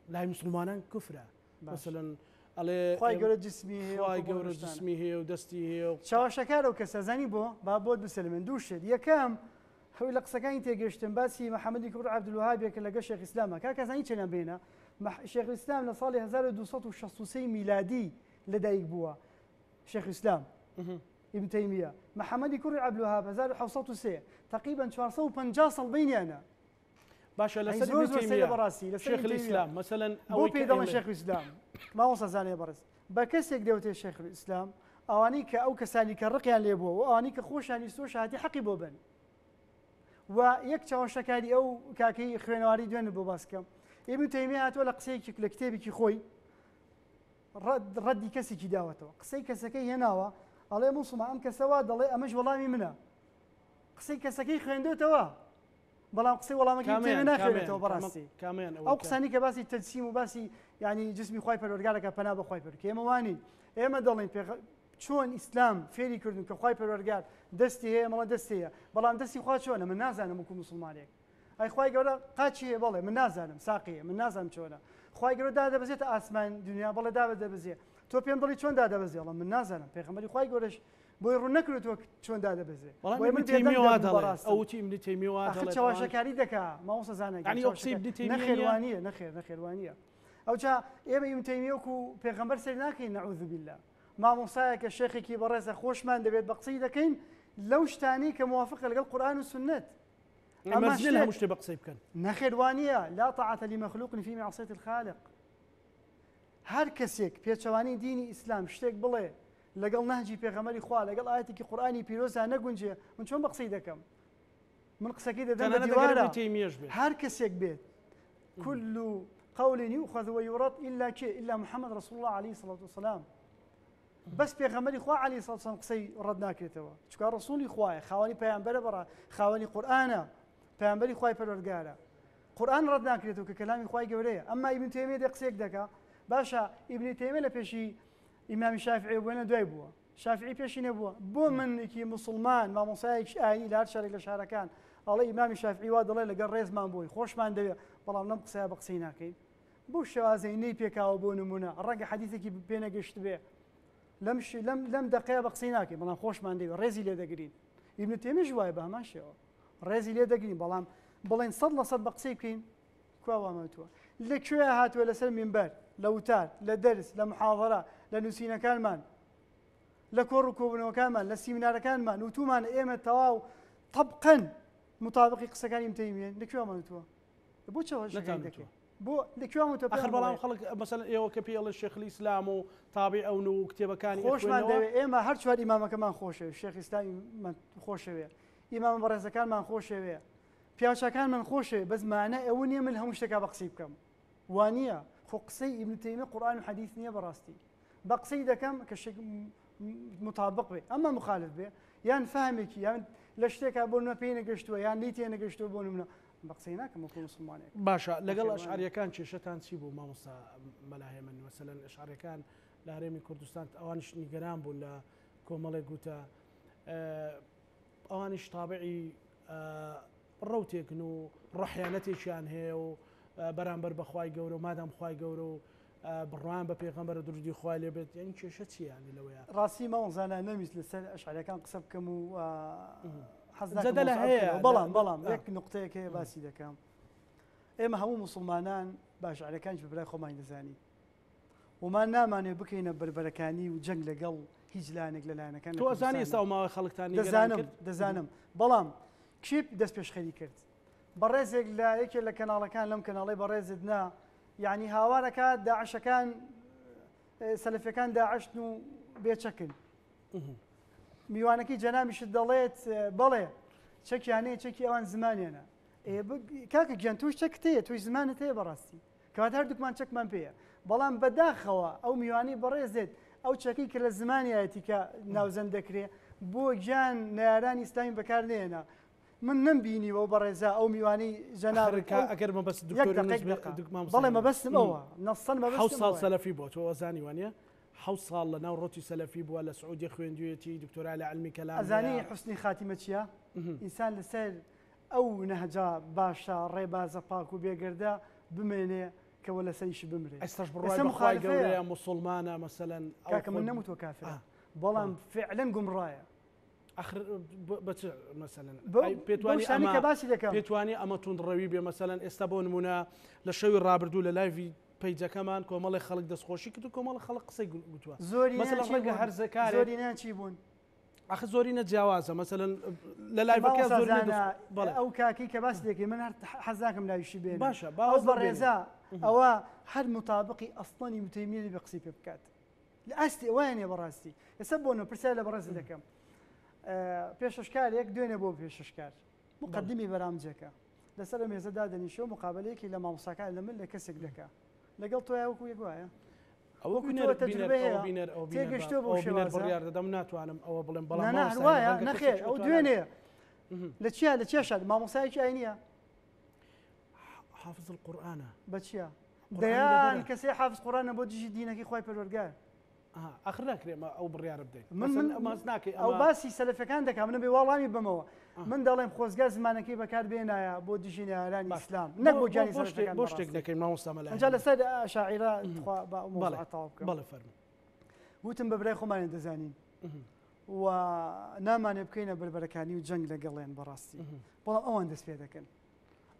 لای مسلمانان کوفرە مثلا ئەڵێ خی گەورە جسمی خی گەورە جسمی هەیە و دەستی هەیە و چاوەشەکارە و کە سەزانی بۆ با بۆ بسلمن دوو شت یەکەم هەوی لە قسەکانی تێگەشتن باسی محەممەدی کوڕ عەبدولوەهابێکە لەگە شێخ ئیسلامە کاکەزانی چێنە بێنە شێخ ئیسلام لە ساڵی 1263 میلادی لەدایک بووە شێخ ئیسلام ابن تەیمیە محەممەدی کوڕی عەبدولوەهاب 1903 تقریبا 450 ساڵ بینیانە باشە لەسەر زۆر زۆر سەیرە بەڕاستی لەسەر شێخ الئیسلام مثلا بۆ پێی دەڵێن شێخ ئیسلام ماوەستا زانێ بەڕێز بە کەسێک دەوتێ شێخ ئیسلام ئەوانەی کە ئەو کەسانی کە ڕقیان لێ بووە و ئەوانەی کە خۆشانی سۆ شاهاتی حەقی بۆ بن و یەک چاوەشەکاری ئەو کاکەی خوێنەواری دوێنێ بۆ باسکەم ئیبن تەیمیە هاتووە لە قسەیەکی لە کتێبێکی خۆی ڕەدی کەسێکی داوەتەوە قسەی کەسەکەی هێناوە ئەڵێ موسڵمان ئەم کەسەوە دەڵێ ئەمەش وەڵامی منە قسەی کەسەکەی خوێندوتەوە بەڵام قسەی وەڵامەکەی تێمە ناخوێنێتەوە بەڕاستی ئەو قسانی کە باسی تەجسیم و باسی ینی جسمی خوای پەروەردگارەکە پەنا بە خوای پەروەردگار ئێمە وانی ئێمە دەڵێن چۆن ئیسلام فێری کردن کە خوای پەروەردگار دەستی هەیە مەڵە دەستی هەیە بەڵام دەستی خوا چۆنە من نازانم وەکو موسڵمانێک ئەی خوای گەورە قاچی هەیە بەڵێ من نازانم ساقیە من نازانم چۆنە خوای گەورە دادەبەزێتە ئاسمان دنیا بەڵێ دادەبەزێ تۆ پێم دڵی چۆن دادەبەزێ بەڵام من نازانم پێغەمبەری خوای گەورەش بۆی ڕوون نەکردووە چۆن دادەبەزێ ئەوتی ئیبن تەیمیە آخر چاوەشەکاری دەکا ماوەستا زانێک نەخێوانیە نەخێوانیە ئەو چا ئێمە ئیبن تەیمیە وەکو پێغەمبەر سەیر ناکەین نەعوذ بالله مامۆستایەکە شێخێکی بەڕێزە خۆشمان دەبێت بە قسەی دەکەین لەو شتانی کە موافقە لەگەڵ قورئان و سنت ئەمەژنە هەموو شتێ بە قسەی بکەن نەخێوانیە لا طاعة لمخلوق في معصية الخالق هەر کەسێک پێچەوانی دینی ئیسلام شتێک بڵێ لەگەڵ نهجی پێغەمبەری خوا لەگەڵ ئاەتێکی قورئانی پیرۆزە نەگونجێ من چۆن بە قسەی دەکەم من قسەکەی دەدەم بە دیوارە هەر کەسێک بێت كل قول يؤخذ ويرد إلا إلا محمد رسول الله عليه الصلاة والسلام بس پێغەمبەری خوا عليه الصلاة والسلام قسەی ڕەت ناکرێتەوە چونکە ڕسوولی خوایە خاوەنی پەیامبەرە بەڕا خاوەنی قورئانە پەیامبەری خوای پەروەردگارە قورئان ڕەت ناکرێتەوە کە کەلامی خوای گەورەیە ئەمما ئیبن تەیمیە دێ قسەیەک دەکا باشە ئیبن تەیمیە لە پێشی ئیمامی شافعی بووێنە دوای بووە شافعی پێشی نەبووە بۆ منێکی مسلمان مامۆسایەکی ئاینی لە هەر شارێک لە شارەکان ئەڵێ ئیمامی شافعی وا دەڵێ لەگەڵ ڕێزمان بووی خۆشمان دەوێت بەڵام لەم قسەیە بە قسەی ناکەین بۆ شێوازەی نەی پێکاوە بۆ نمونە ڕەنگە حەدیثێکی پێنەگەشت بێ لەم دقەیە بە قسەی ناکەین بەڵام خۆشمان دەوێت ڕێزی لێ دەگرین ئیبن تەیمیەش وایە بە هەمان شێوە ڕێزی لێ دەگرین بەڵام بڵێن 100% بە قسەی بکەین کوا وامەتووە لەکوێ هاتووە لەسەر مینبەر لە وتار لە دەرس لە محاضەرە لە نووسینەکانمان لە کۆڕ و کۆبوونەوەکانمان لە سیمینارەکانمان وتومان ئێمە تەواو طبقاً مطابقی قسەکانی ئیبن تەیمیە لەکوێ وامەتووە بۆ چاوەشەکەی دەکەین بۆ لەکوێ وامەتووە آخر بەڵام خەڵک مەسەڵەن ئێوە کە پێڵە شێخ الئیسلام و تابع ئەون و کتێبەکانی خۆشمان دەوێت ئێمە هەر چوار ئیمامەکەمان خۆشەوێ شێخ ئیسلامی خۆشەوێ ئیمام بەڕێزەکانمان خۆشەوێ پیاوچەکانمان خۆشەوێ بەس مانە ئەوە نییە من هەموو شتێکا بە قسەی بکەم وانییە خۆ قسەی ئیبن تەیمیە قورئان و حەدیث نییە بەڕاستی بە قسەی دەکەم کە شتێک مطابق بێ ئەمە مخالف بێ یان فهمێکی یان لە شتێکا بۆ نمە پێی نەگەشتووە یان لی تێ نەگەشتووە بۆ نمونە بە قسەی ناکەم وەکو موسڵمانێک باشە لەگەڵ ئەشعریەکان کێشەتان چی بوو مامۆستا مەلاهێمن مەسەلەن ئەشعریەکان لە هەرێمی کوردستان ئەوانیش نیگەران بوون لە کۆمەڵێک گوتە ئەوانیش تابعی ڕەوتێکن و ڕەحیانەتێکیان هەیە و بەرامبەر بەخوای گەورە و مادام خوای گەورە و بڕوان بە پێغەمبەر درودی خوای لێ بێت یعنی کێشە چی ینی لەوەیە ڕاستی ماوەزانە نەویست لەسەر ئەشعەریەکان قسە بکەم و جەدە لە هەیە بەڵام یەک نقطەیەک هەیە باسی دەکەم ئێمە هەموو موسڵمانان باشعەرەکانیش بەبرای خۆمان دەزانی ومان نامانێ بکەینە بربەرەکانی و جەنگ لەگەڵ هیچ لایەنێک لە لایەنەکان تۆ ئەزانی ئێستا و ماوەی خەڵکتانی دەزانم بەڵام کیپ دەست پێشخەری کرد بەڕێزێک لە یەکێک لە کەناڵەکان لەم کەناڵی بەڕێزت نا یعنی هاوارەکە داعشەکان سەلەفیەکان داعشن و بێچەکن میوانەکەی جەنابیشت دەڵێت بەڵێ چەکیانەیە چەکی ئەوان زمانیانە کاکە گیان توش چەکت هەیە توی زمانت هەیە بەڕاستی کەوات هەردووکمان چەکمان پێیە بەڵام بەداخەوە ئەو میوانی بەڕێزێت ئەو چەکی کە لە زمانیایەتی کە ناوزەند دەکرێت بۆ گیان نارانی ئیسلامی بەکار نێنە من نمبینیوە بەڕێزا ئەو میوانی جەنابەکە ئەگەر مەبەست بەڵێ مەبەستم ئەوە نەسەن مەبەست ساڵ سەلەفی بۆ تۆ ئەزانی وانە 7 ساڵ لە ناو ڕۆتی سەلەفی بووە لە سعودی خوێندوێتی دکتۆرا لە علمی کەلام ئەزانی حوسنی خاتیمە چییە؟ ئینسان لەسەر ئەو نەهجا باشە ڕێبازە پاک و بێگەردە بمێنێ کەوە لەسەریش بمرێ ئەستەش بڕای بەخوای گەورەیە موسڵمانە مەسەلەن کاکە من نەموتوە کافرە بەڵام فعلەن گومڕایە آخر بچ مثلا پێتوانی ئەمە توندڕەوی بێ مەسەلەن ئێستا بۆ نمونە لە شەوی ڕابردوو لە لایڤی پیجەکەمان کۆمەڵی خەڵک دەستخۆشی کرد و کۆمەڵ خەڵک قسەی گوتووە زۆری هەر زۆری چی بوون ئەخ زۆری نەجیاوازە مەسەلەن لە لایڤەکە زۆر ئەو کاکی کە باسی دەکەی من هەر حەزاکەم لاویشی بێن باشە باوەز بەڕێزا ئەوە هەر مطابقی ئەسڵەنی متەیمیەی بە قسەی پێ بکات لە ئەستی وایە بەڕاستی ئێستا بۆنە پرسیار لە بەڕێز دەکەم پێشەشکارێک دوێنێ بۆ پێشەشکار مقدمی بەرامجەکە لەسەر مێزەدا دەنیشە و مقابلەیەکی لە مامۆساکان لە من لە کەسێک دەکا لەگەڵ تۆ وەکو یەک وایە تێگەشتۆ بۆ بڕیار دەدەم ناتوانم ئەوە بڵێم بەڵام وایە نەخێر ئەو دوێنێ لە چیە لە چێشات مامۆسایەکی ئاینیە حافظ القورآنە بە چییە دەیان کەسێ حافظ قورآنە بۆ دژی دینەکەی خۆی پەروەردگار ئاخر ناکرێمە ئەو بڕیارە بدەیت ماز ناکەی ئەو باسی سەلەفەکان دەکەم منە بێ وەڵامی بمەوە من دەڵێم خۆزگار زمانەکەی بەکار بێنایە بۆ دژی نارانی ئیسلام نەک بۆ گیانی سەلەفەکان بۆ شتێک دەکەین مامۆستا مەلای ئەنجا لەسەر ئەشاعیرە تەواو بکەم بەڵێ فەرموو وتم بە برای خۆمانێ دەزانین و نامانێ بکەینە بربەرەکانی و جەنگ لەگەڵێن بەڕاستی بەڵام ئەوان دەست پێ دەکەن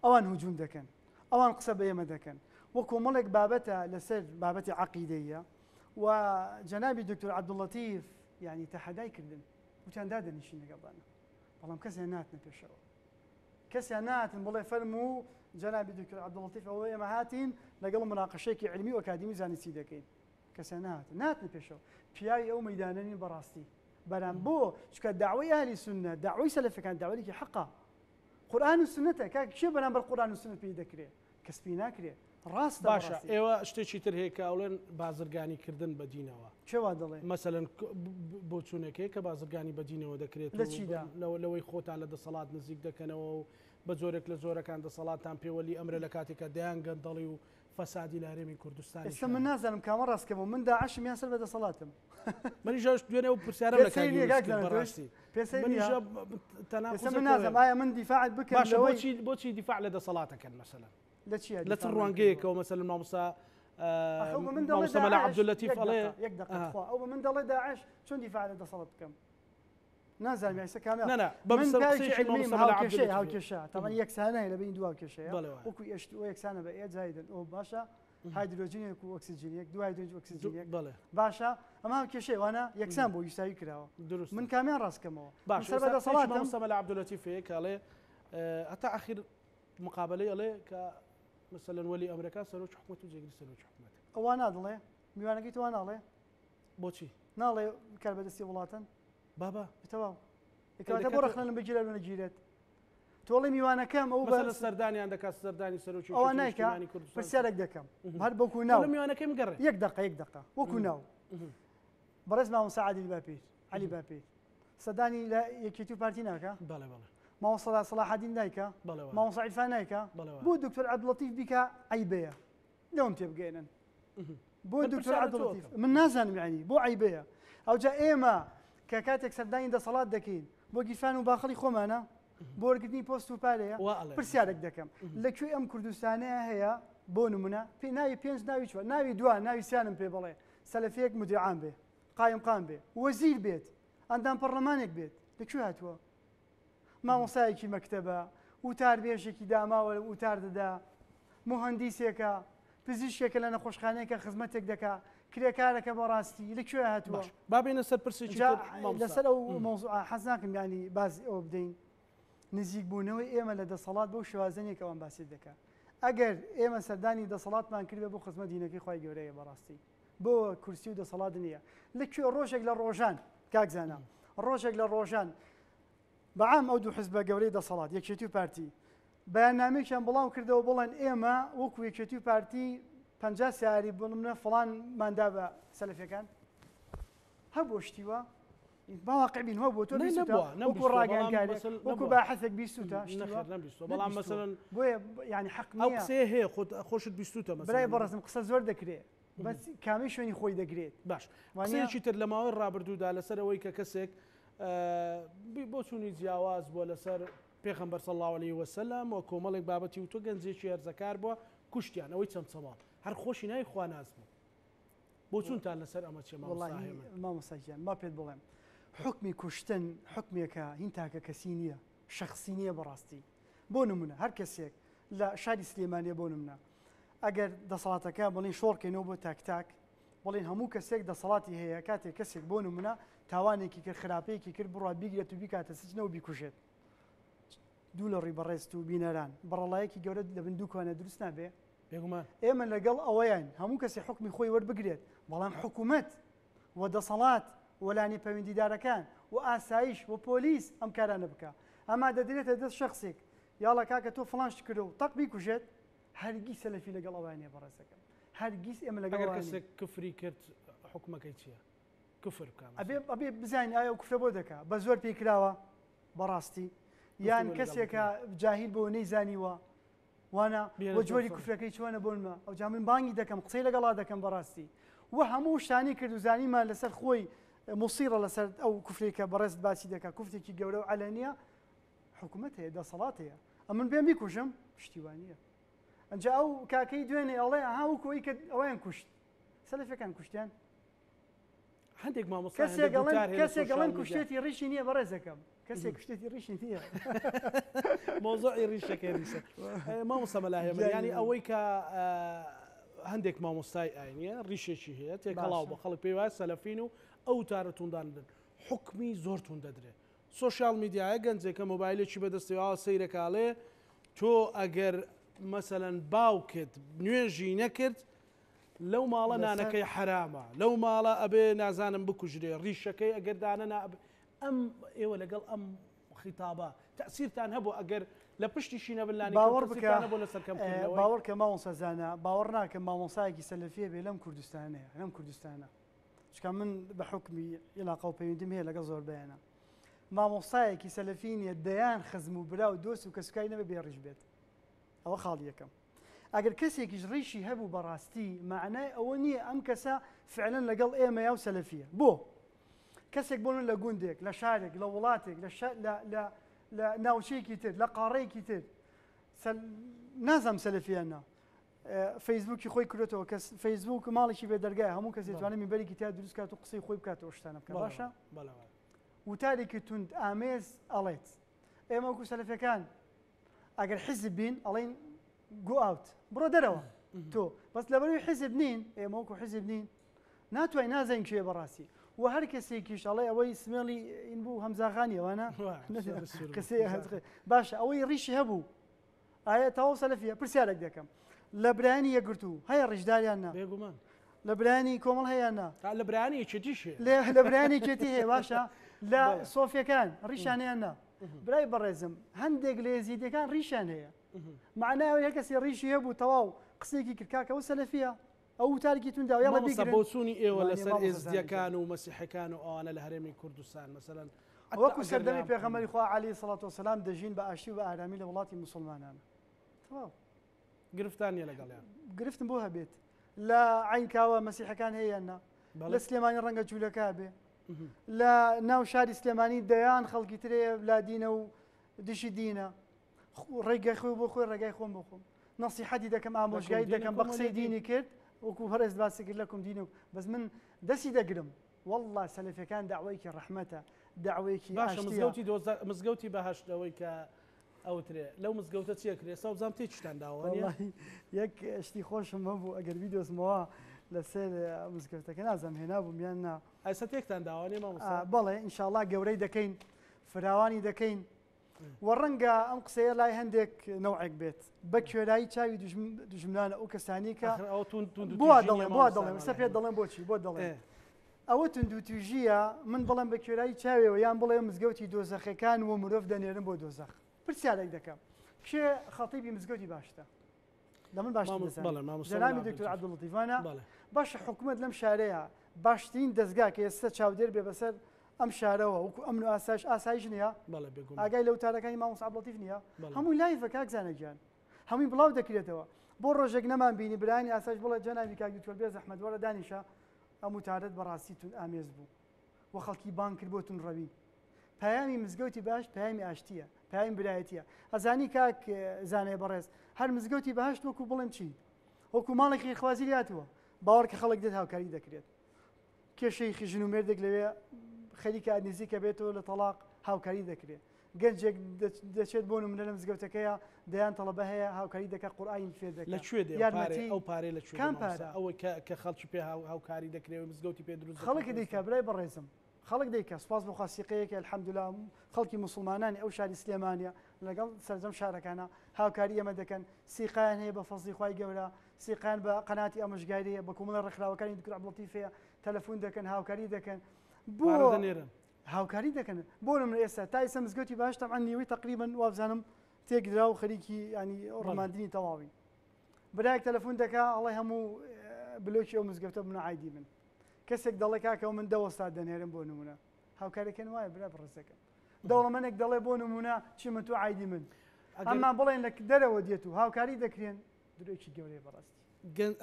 ئەوان هجووم دەکەن ئەوان قسە بە ئێمە دەکەن وە کۆمەڵێک بابەتە لەسەر بابەتی عەقیدەیە و جەنابی دکتۆر عەبدوڵەتیف یعنی تەحەدای کردن وتیان دادەنیشین لەگەڵدانە بەڵام کەسیان ناتنە پێشەوە کەسیان ناتن بڵێ فەرموو جەنابی دکتۆر عەبدوڵەتیف ئەوەی ئێمە هاتین لەگەڵ مناقەشەیەکی علمی و ئەکادمی زانستی دەکەین کەسیان ناتن پێشەوە پیاوی ئەو مەیدانەنی بەڕاستی بەرام بۆ چکە داوای ئەهلی سونە داوای سەلەفەکان داوایەکی حەقە قورئان و سنەتە کاک کێ بەرامبەر قورئان و سنەت پێی دەکرێت کەس پێی ناکرێت ڕاست باشە ئێوە شتێکی تر هەیە کە ئەوڵێن بازرگانی کردن بە دینەوە چێوا دەڵێ مەسەلەن بۆ چوونەکەی کە بازرگانی بە دینەوە دەکرێت لەوەی خۆتان لە دەسەڵات نزیک دەکەنەوە و بە جۆرێک لە جۆرەکان دەسەڵاتان پێوەلی ئەمرە لە کاتێکە دەیان گەندەڵی و فەسادی لە هەرێمی کوردستانی ئێستا من نازانم کامە ڕاستکە بۆ من داعشم یان سەر بە دەسەڵاتم منیش دوێنێ و پرسیارە لە کاگەڕاستی من نازانم ئایا من دیفاعت بکەم بۆچی دیفاع لە دەسەڵاتەکەن مەسەلەن لە چیە لە چ ڕوانگەیەکەوە مەسەلەن مامۆستا مامۆستا عەبدوڵەتیف ئەڵێ یەک دقیقە ئەو من دەڵێ داعش چۆن دیفاع لە دەسەڵات بکەم نازانم ئێستا کامیان من کارێکی علمیم هاوکێشە تەمەن یەکسانەیە لە بین دو هاوکێشەیە وەکو ئێشت و یەکسانە بە ئێ جایدن ئەو باشە هایدرۆجینێک و ئۆکسیجینێک دوای دۆنج ئۆکسیجینێک باشە ئەمە هاوکێشەی وانە یەکسان بۆ یوساوی کراوە من کامیان ڕاستکەمەوە باشە بە دەسەڵات مامۆستا عەبدوڵەتیفەیە کە ئەڵێ هەتا ئاخر مقابلەی ئەڵێ کە مثلا وەلی ئەمریکا سەرۆک حکومەت و جێگیری سەرۆک حکومەت ئەوە نادڵێ میوانەکەی تۆ ناڵێ بۆچی ناڵێ کار بەدەستی وڵاتن بابا تەواو ئێکاتە بۆ ڕەخنە لەم بگیرە نەگیرێت تۆڵی میوانەکەم ئەو بە سەردانیان دەکات سەردانی سەرۆکی ئەوە نایکە پرسیارێک دەکەم هەر بەکو ناو میوانەکەم گەڕێ یەک دقە وەکو ناو بەڕێز مامۆستا عادل باپیر علی باپیر سەردانی لە یەکێتی و پارتی ناکە بەڵێ بەڵێ مامۆستا سەلاحەدین نایکە مامۆستا عیرفان نایکە بۆ دکتۆر عەبدوڵەتیف بیکە عیبەیە لەوم تێبگەێنن بۆ دکتۆر عەبدوڵەتیف من نازانم یعنی بۆ عیبەیە ئەوجا ئێمە کە کاتێک سەردانی دەسەڵات دەکەین بۆ گیرفان و باخەڵی خۆمانە بۆ وەرگرتنی پۆست و پارەیە پرسیارێک دەکەم لەکوێ ئەم کوردستانەیە هەیە بۆ نمونە پێ ناوی پێنج ناوی چوە ناوی دووە ناوی سیانم پێ بڵێ سەلەفیەک مدیرعام بێ قایمقام بێ وەزیر بێت ئەندام پەرلەمانێک بێت لەکوێ هاتووە مامۆستایەکی مەکتەبە وتار بێژێکی داماوە وتار دەدا مهندیسێکە پزیشکێکە لە نەخۆشخانەیەکە خزمەتێک دەکا کرێکارەکە بەڕاستی لەکوێ هاتووە بابێنە سەر پرسێکی لەسەر ئەو مۆزوع حەز ناکەم ینی باز ئەوە بدەین نزیک بوونەوەی ئێمە لە دەسەڵات بەو شێوازەنێکەوەم باسی دەکات ئەگەر ئێمە سەردانی دەسەڵاتمان کردبێ بۆ خزمەت دینەکەی خی گەورەیە بەڕاستی بۆ کورسی و دەسەڵات نییە لەکوێ ڕۆژێک لە ڕۆژان کاکزانە ڕۆژێک لە ڕۆژان بەعام ئەو دوو حزبە گەورەی دەسەڵات یەکێتی و پارتی بەیاننامێکیان بڵاو کردەوە بڵێن ئێمە وەکو یەکێتی و پارتی 50 سیاری بڵمنە فڵان مادا بە سەلەفیەکان هەبوو شتیوە باواقعبین هەبوو تۆ وەکو ڕاگەیانکارێک وەکو باحەثێک بیستوتە بەڵام مەسەڵەن بۆیە ینی حەق ئەو قسەیە هەیە خۆشت بیستوتە برای بەڕێزم قسە زۆر دەکرێت بەس کامی شوێنی خۆی دەگرێت باش قسەیەکی تر لە ماوەی ڕابردوودا لەسەر ئەوەی کە کەسێک بۆ چوونی جیاواز بووە لەسەر پێغەمبەر صلی الله علیه وسلم و کۆمەڵێک بابەتی و تۆ گەنجێکی هەرزەکار بووە کوشتیان ئەوەی چەند سەڵات هەر خۆشی نای خوا ناز بوو بۆ چونتان لەسەر ئەمە چێ مامۆستاگیان ما پێت بڵێم حکمی کوشتن حکمێکە هین تاکە کەسی نییە شخصی نییە بەڕاستی بۆ نمونە هەر کەسێک لە شاری سلێمانیە بۆ نمونە ئەگەر دەسەڵاتەکە بڵین شۆڕکەینەوە بۆ تاک بڵین هەموو کەسێک دەسەڵاتی هەیە کاتێک کەسێک بۆ نمونە تاوانێکی کرد خراپەیەکی کرد بڕوا بیگرێت و بیکاتە سچنەوە بیکوژێت دوو لە ڕێی بەڕێست و بینەران بەڕەڵایەکی گەورە دەبن دوو کوانە دروست نابێ بێگومان ئێمە لەگەڵ ئەوەیان هەموو کەسی حکمی خۆی وەربگرێت بەڵام حکوومەت و دەسەڵات وەلانی پەیوەندیدارەکان و ئاسایش و پۆلیس ئەم کارانە بکە ئەما دەدرێتە دەست شخصێک یاڵە کاکە تۆ فڵانش کرد و تەق بیکوژێت هەرگیز سەلەفی لەگەڵ ئەوانێ بەڕێزەکەم هەرگیز ئێمە لەگەڵ کەسێک کفری کرد حکومەکەی چییە کفر بکە ئەبێ بزانین ئایا و کوفرە بۆ دەکا بە زۆر پێی کراوە بەڕاستی یان کەسێکە جاهیل بۆ نەیزانیوە وانە وە جۆری کوفرەکەی چۆنە بۆنمە ئەو جا من بانگی دەکەم قسەی لەگەڵا دەکەم بەڕاستی وە هەموو شتانی کرد و زانیمان لەسەر خۆی مصیرە لەسەر ئەو کوفرێکە بەڕێست باسی دەکات کوفتێکی گەورە و عەلەنیە حکوومەت هەیە دەسەڵات هەیە ئەمن بێم بیکوژم پشتیوانیە ئەنجا ئەو کاکەی دوێنێ ئەڵێ هاوکۆی کە ئەویان کوشت سەلەفەکان کوشتیان هەندێک مامۆستا کەسێک گەڵێن کوشتێتی ڕیشی نییە بەڕێزەکەم کەسێک کوشتێتی ڕیشی نییە مۆزوعی ڕیشەکەی ڕیشە مامۆستا مەلاهێمە ینی ئەوەی کە هەندێک مامۆستای ئاینیە ڕیشێکی هەیە تێکەڵاو بە خەڵک پێی وایە سەلەفین و ئەو تارە توندان بدن حکمی زۆر تون دەدرێت سوۆشیال میدیایە گەنجێکە مۆبایلێکی بەدەستەوە سەیرەکاڵێ تۆ ئەگەر مەسەلەن باوکت نوێژی نەکرد لەو ماڵە نانەکەی حرامە لەو ماڵە ئەبێ نازانم بکوژرێ ڕیشەکەی ئەگەر دانە ئەم ئێوە لەگەڵ ئەم خیتابە تەسیرتان هەبوو ئەگەر لە پشتیشی نەبلانی باوەڕ بکە بۆ لە سەرکەم باوەڕ کە مامۆسەزانە باوەڕ ناکەم مامۆسایەکی سەلەفیە بێ لەم کوردستانەیە لەم کوردستانە چکە من بە حکمی عێلاقە و پەیوەندیم هەیە لەگەڵ زۆر بەیانە مامۆستایەکی سەلەفینیە دەیان خزم و برا و دۆست و کەسکای نەبێ بێڕیش بێت ئەوە خاڵ یەکەم ئەگەر کەسێکیش ڕیشی هەبوو بەڕاستی معنای ئەوە نییە ئەم کەسە فعلەن لەگەڵ ئێمە یا و سەلەفیە بۆ کەسێک بۆن لە گوندێک لە شارێک لە وڵاتێک لە ناوچەیەکی تر لە قاڕەیەکی تر نازام سەلەفیانە فەیسبووکی خۆی کردێتەوە کەس فەیسبووک ماڵێکی بێ دەرگای هەموو کەس دەتوانێت میبەرێکی تا دروست کات و قسەی خۆی بکاتەوە شتانە بکە باشە وتارێکی تند ئامێز ئەڵێت ئێمە وەکو سەلەفیەکان ئەگەر حیزب بین ئەڵێن گو ئاوت بڕۆ دەرەوە تۆ بەس لەبەروی حیزب نین ئێمە وەکو حیزب نین ناتوانین نازانین کوێ بەڕاستی و هەر کەسێکیش ئەڵێ ئەوەی سمێڵی ئین بوو هەمزاغانیەوەە باشە ئەوەی ڕیشی هەبوو ئایا تاوە سەلەفیە پرسیارێک دەکەم لە برایانی یەکگرتو هەیە ڕیشداریاننا بێگومان لە برایانی کۆمەڵ هەیەنا لە برایانی چێتیشێ لە برایانی چێتی هەیە باشە لە سۆفیەکان ڕیشانیاننا برای بەڕێزم هەندێک لە یەزیدیەکان ڕیشان هەیە معناوی هەر کەسی ڕیشی هەبوو تەواو قسێکی کردکاکە و سەلەفیە ئەو وتارێکی توندا یاڵە بیگرن بۆچوونی ئێوە لەسەر ئێزدیەکان و مەسیحەکان و ئەوانە لە هەرێمی کوردستان مەسەلەن وەکو سەردەمی پێغەمبەری خوا عەلەیهی سەڵات وسەلام دەژین بە ئاشتی و بە ئارامی لە وڵاتی موسڵمانانە تەواو گرفتانیە لەگەڵیان گرفتم بۆ هەبێت لە عینکاوە مەسیحەکان هەیەنا لە سلێمانی ڕەنگە جوولەکە بێ لە ناو شاری سلێمانی دەیان خەڵکی ترەیە لا دینە و دشی دینە ڕێگای خۆی بۆ خۆی ڕێگای خۆم بۆ خۆم نصیحەتی دەکەم ئامۆژگاری دەکەم بە قسەی دینی کرد وەکو هەرێز باسی کرد لەکم دین و بەس من دەستی دەگرم والله سەلەفیەکان داوایکی ڕەحمەتە داوایکی باشە مزگەوتی بەهشتەوەی کە ئەوترێ لەو مزگەوتە چیەکرێ ساو بزانام تێ چتان داوە یەک شتی خۆشم هەبوو ئەگەر ویدۆزمەوە لەسەر مزگەوتەکە نازانم هێنا بوو میان نا ئەستا تێکتان داوانێ مامۆستا بەڵێ ئینشاءالله گەورەی دەکەین فراوانی دەکەین و ڕەنگە ئەم قسەیە لای هەندێک نەوعێک بێت بە کوێرایی چاوی دوژمنانە ئەو کەسانی کە بوا دەڵێن سە پێ دەڵێن بۆچی بۆ دەڵێن ئەوە تونندوتیژیە من بڵێم بە کوێرایی چاوێەوە یان بڵێ مزگەوتی دۆزەخەکان و مرۆڤ دەنێرن بۆ دۆزەخ پرسیارێک دەکەم کێ خەڵتیبی مزگەوتی باشتە لە من باش جەنابی دکتۆر عەبدوڵەتیفانە باشە حکوومەت لەم شارەیە باشترین دەستگا کە ئێستا چاودێر بێ بەسەر ئەم شارەوە وەکو ئەمن و ئاسایش نییە ئاگای لەو تارەکانی مامۆستا عەبدوڵەتیف نییە هەمووی لایڤە کاک زانەگیان هەمووی بڵاو دەکرێتەوە بۆ ڕۆژێک نەمان بینی برانی ئاسایش بڵێ جەنابی کاک دکتۆر بێ زەحمەت وەرە دانیشە ئەم وتارەت بەڕاستی تون ئامێز بوو و خەڵکی بان کرد بۆ تون ڕەوی پایامی مزگەوتی باش پایامی ئاشتیە پایامی برایەتیە ئەزانی کاک زانێ بەڕێز هەر مزگەوتی بەهشت وەکو بڵێم چی وەکو ماڵێکی خوازی هاتووە باوەڕ کە خەڵک دێت هاوکاری دەکرێت کێشەی ژن و مێردێک لەوێ خەریکە نزیکە بێتەوە لە تەلاق هاوکاری دەکرێت گەنجێک دەچێت بۆ نمونە لە مزگەوتەکەیە دەیان تەڵەبە هەیە هاوکاری دەکات قورئانی فێر دەکات لەکوێ ئەو پارەی لەکوێ ئەوە کە خەڵکی پێ هاوکاری دەکرێت مزگەوتی پێ دروست خەڵک دیکە برای بەڕێزم خەڵک دیکە سپاس بۆ خاصیقەیەکی الحەمدوللا خەڵکی موسڵمانانی ئەو شاری سلێمانیە لەگەڵ سەرجەم شارەکانە هاوکاری ئەمە دەکەن سیقایان هەیە بە فەزلی خوای گەورە سیقایان بە قەناتی ئامۆژگاریە بە کۆمەڵە ڕێکخراوەکانی دکتۆر عەبدوڵەتیفەیە تەلەفۆن دەکەن هاوکاری دەکەن بۆ هاوکاری دەکەن بۆ نمونە ئێستا تا ئێستا مزگەوتی باش تەبعەن نیوەی تەقریبەن وابزانم تێکرا و خەریکی ینی ڕۆماندنی تەواوی برایەک تەلەفۆن دەکا ئەڵێ هەموو بلۆکی ئەو مزگەوتە بنە عایدی من کەسێک دەڵێ کاکەوە من 10 وەستاد دەنێرم بۆ نمونە هاوکاریەکەن وایە برا بڕێزەکەن دەوڵەمەندێک دەڵێ بۆ نمونە چیمە تۆ عایدی من ئەمما بڵێن لە دەرەوە دێت و هاوکاری دەکرێن درێکی گەورەی بەڕاستی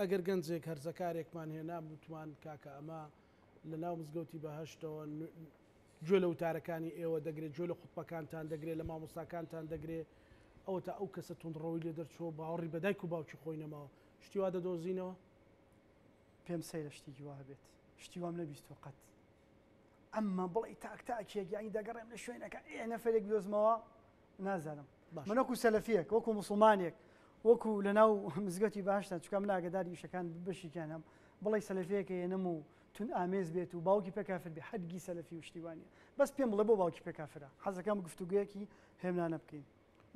ئەگەر گەنجێک هەرزەکارێکمان هێنا بتوان کاکە ئەمە لە ناو مزگەوتی بەهشتەوە گوێ لە وتارەکانی ئێوە دەگرێت گوێ لە خوتبەکانتان دەگرێت لە مامۆستاکانتان دەگرێت ئەوە تا ئەو کەسە تونڕەوەی لێ دەرچۆ باوەڕی بەدایک و باوکی خۆی نەماوە شتی وا دەدۆزینەوە پێم سەیرە شتێکی وا هەبێت شتی وام نەبیستۆ قەت ئەمما بڵێ تاکتاکێک یانی دەگەڕێم لە شوێنەکە نەفرێک دۆزمەوە نازانم من وەکو سەلەفیەک وەکو موسڵمانێک وەکو لە ناو مزگەوتی باشتە چکە من ئاگداری شەکان بەشیکیان هەم بڵێ سەلەفیەکە هێنم و تون ئامێز بێت و باوکی پێ کافر بێ حەدگی سەلەفی و شتیوانیە بەس پێم بڵێ بۆ باوکی پێ کافرە حەزەکەم گفتوگویەکی هێمنانە بکەین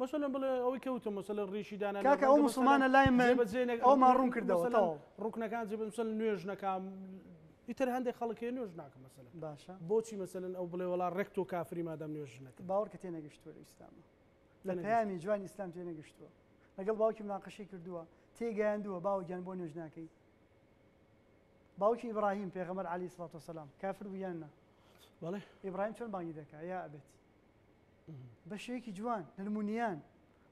مەسەلەن بڵێ ئەوەی کەوتە مەسەلەن ڕیشی دانا کاکە ئەو موسڵمانە لای من ئەومان ڕوون کردەوە تەواو ڕوکنەکان جێ مەسەلەن نوێژ نەکەم ئیتر هەندێک خەڵکی نوێژ ناکەم مەسەلەن باشە بۆچی مەسەلەن ئەو بڵێ وەڵا ڕێک تۆ کافری مادام نوێژ نەکەم باوەڕ کە تێنەگەشتووە لە ئیسلامە لە پەیامی جوانی ئیسلام تێنەگەشتووە لەگەڵ باوکی مناقەشەی کردووە تێگەیاندووە باوکیان بۆ نوێژ ناکەی باوکی ئیبراهیم پێغەمبەر عەلەیهی سڵات وسەلام کافر بوو یان نا بەڵێ ئیبراهیم چۆن بانگی دەکا یا ئەبێت بە شێوەیەکی جوان لە نمونیان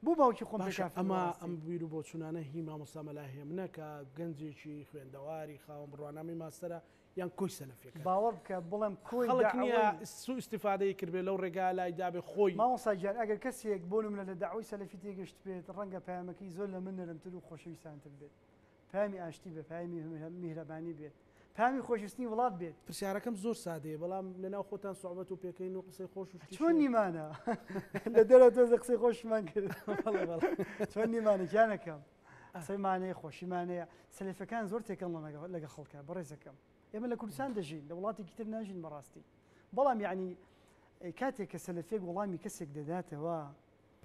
بۆ باوکی خۆم باشە ئەمە ئەم بیر و بۆ چونانە هی مامۆستا مەلاهێ منە کە گەنجێکی خوێندەواری خاوەن بڕوانامی ماستەرە یان کۆی سەلەفیەکە باوەڕ بکە بڵێم کۆی خەڵک نییە سوء استیفادەی کردبێ لەو ڕێگا لای دابێ خۆی مامۆستا گیان ئەگەر کەسێک بۆ نمونە لە داعوای سەلەفی تێگەشت بێت ڕەنگە پەیامەکەی زۆر لە من نەرمتر و خۆشەویستانتر بێت پامی ئاشتی بێ پامی میهرەبانی بێت پامی خۆشویستی وڵات بێت پرسیارەکەم زۆر سادەیە بەڵام لەناو خۆتان سوعبەت و پێکەین و قسەی خۆش و چۆن نیمانە لە دەرە تۆزە قسەی خۆشمان کرد چۆن نیمانە گیانەکەم قسەیمانەیە خۆشیمانەیە سەلەفەکان زۆر تێکەڵ لەگە خەڵکە بەڕێزەکەم ئێمە لە کوردستان دەژین لە وڵاتێکی تر ناژین بەڕاستی بەڵام یعنی کاتێک کە سەلەفێک وەڵامی کەسێک دەداتەوە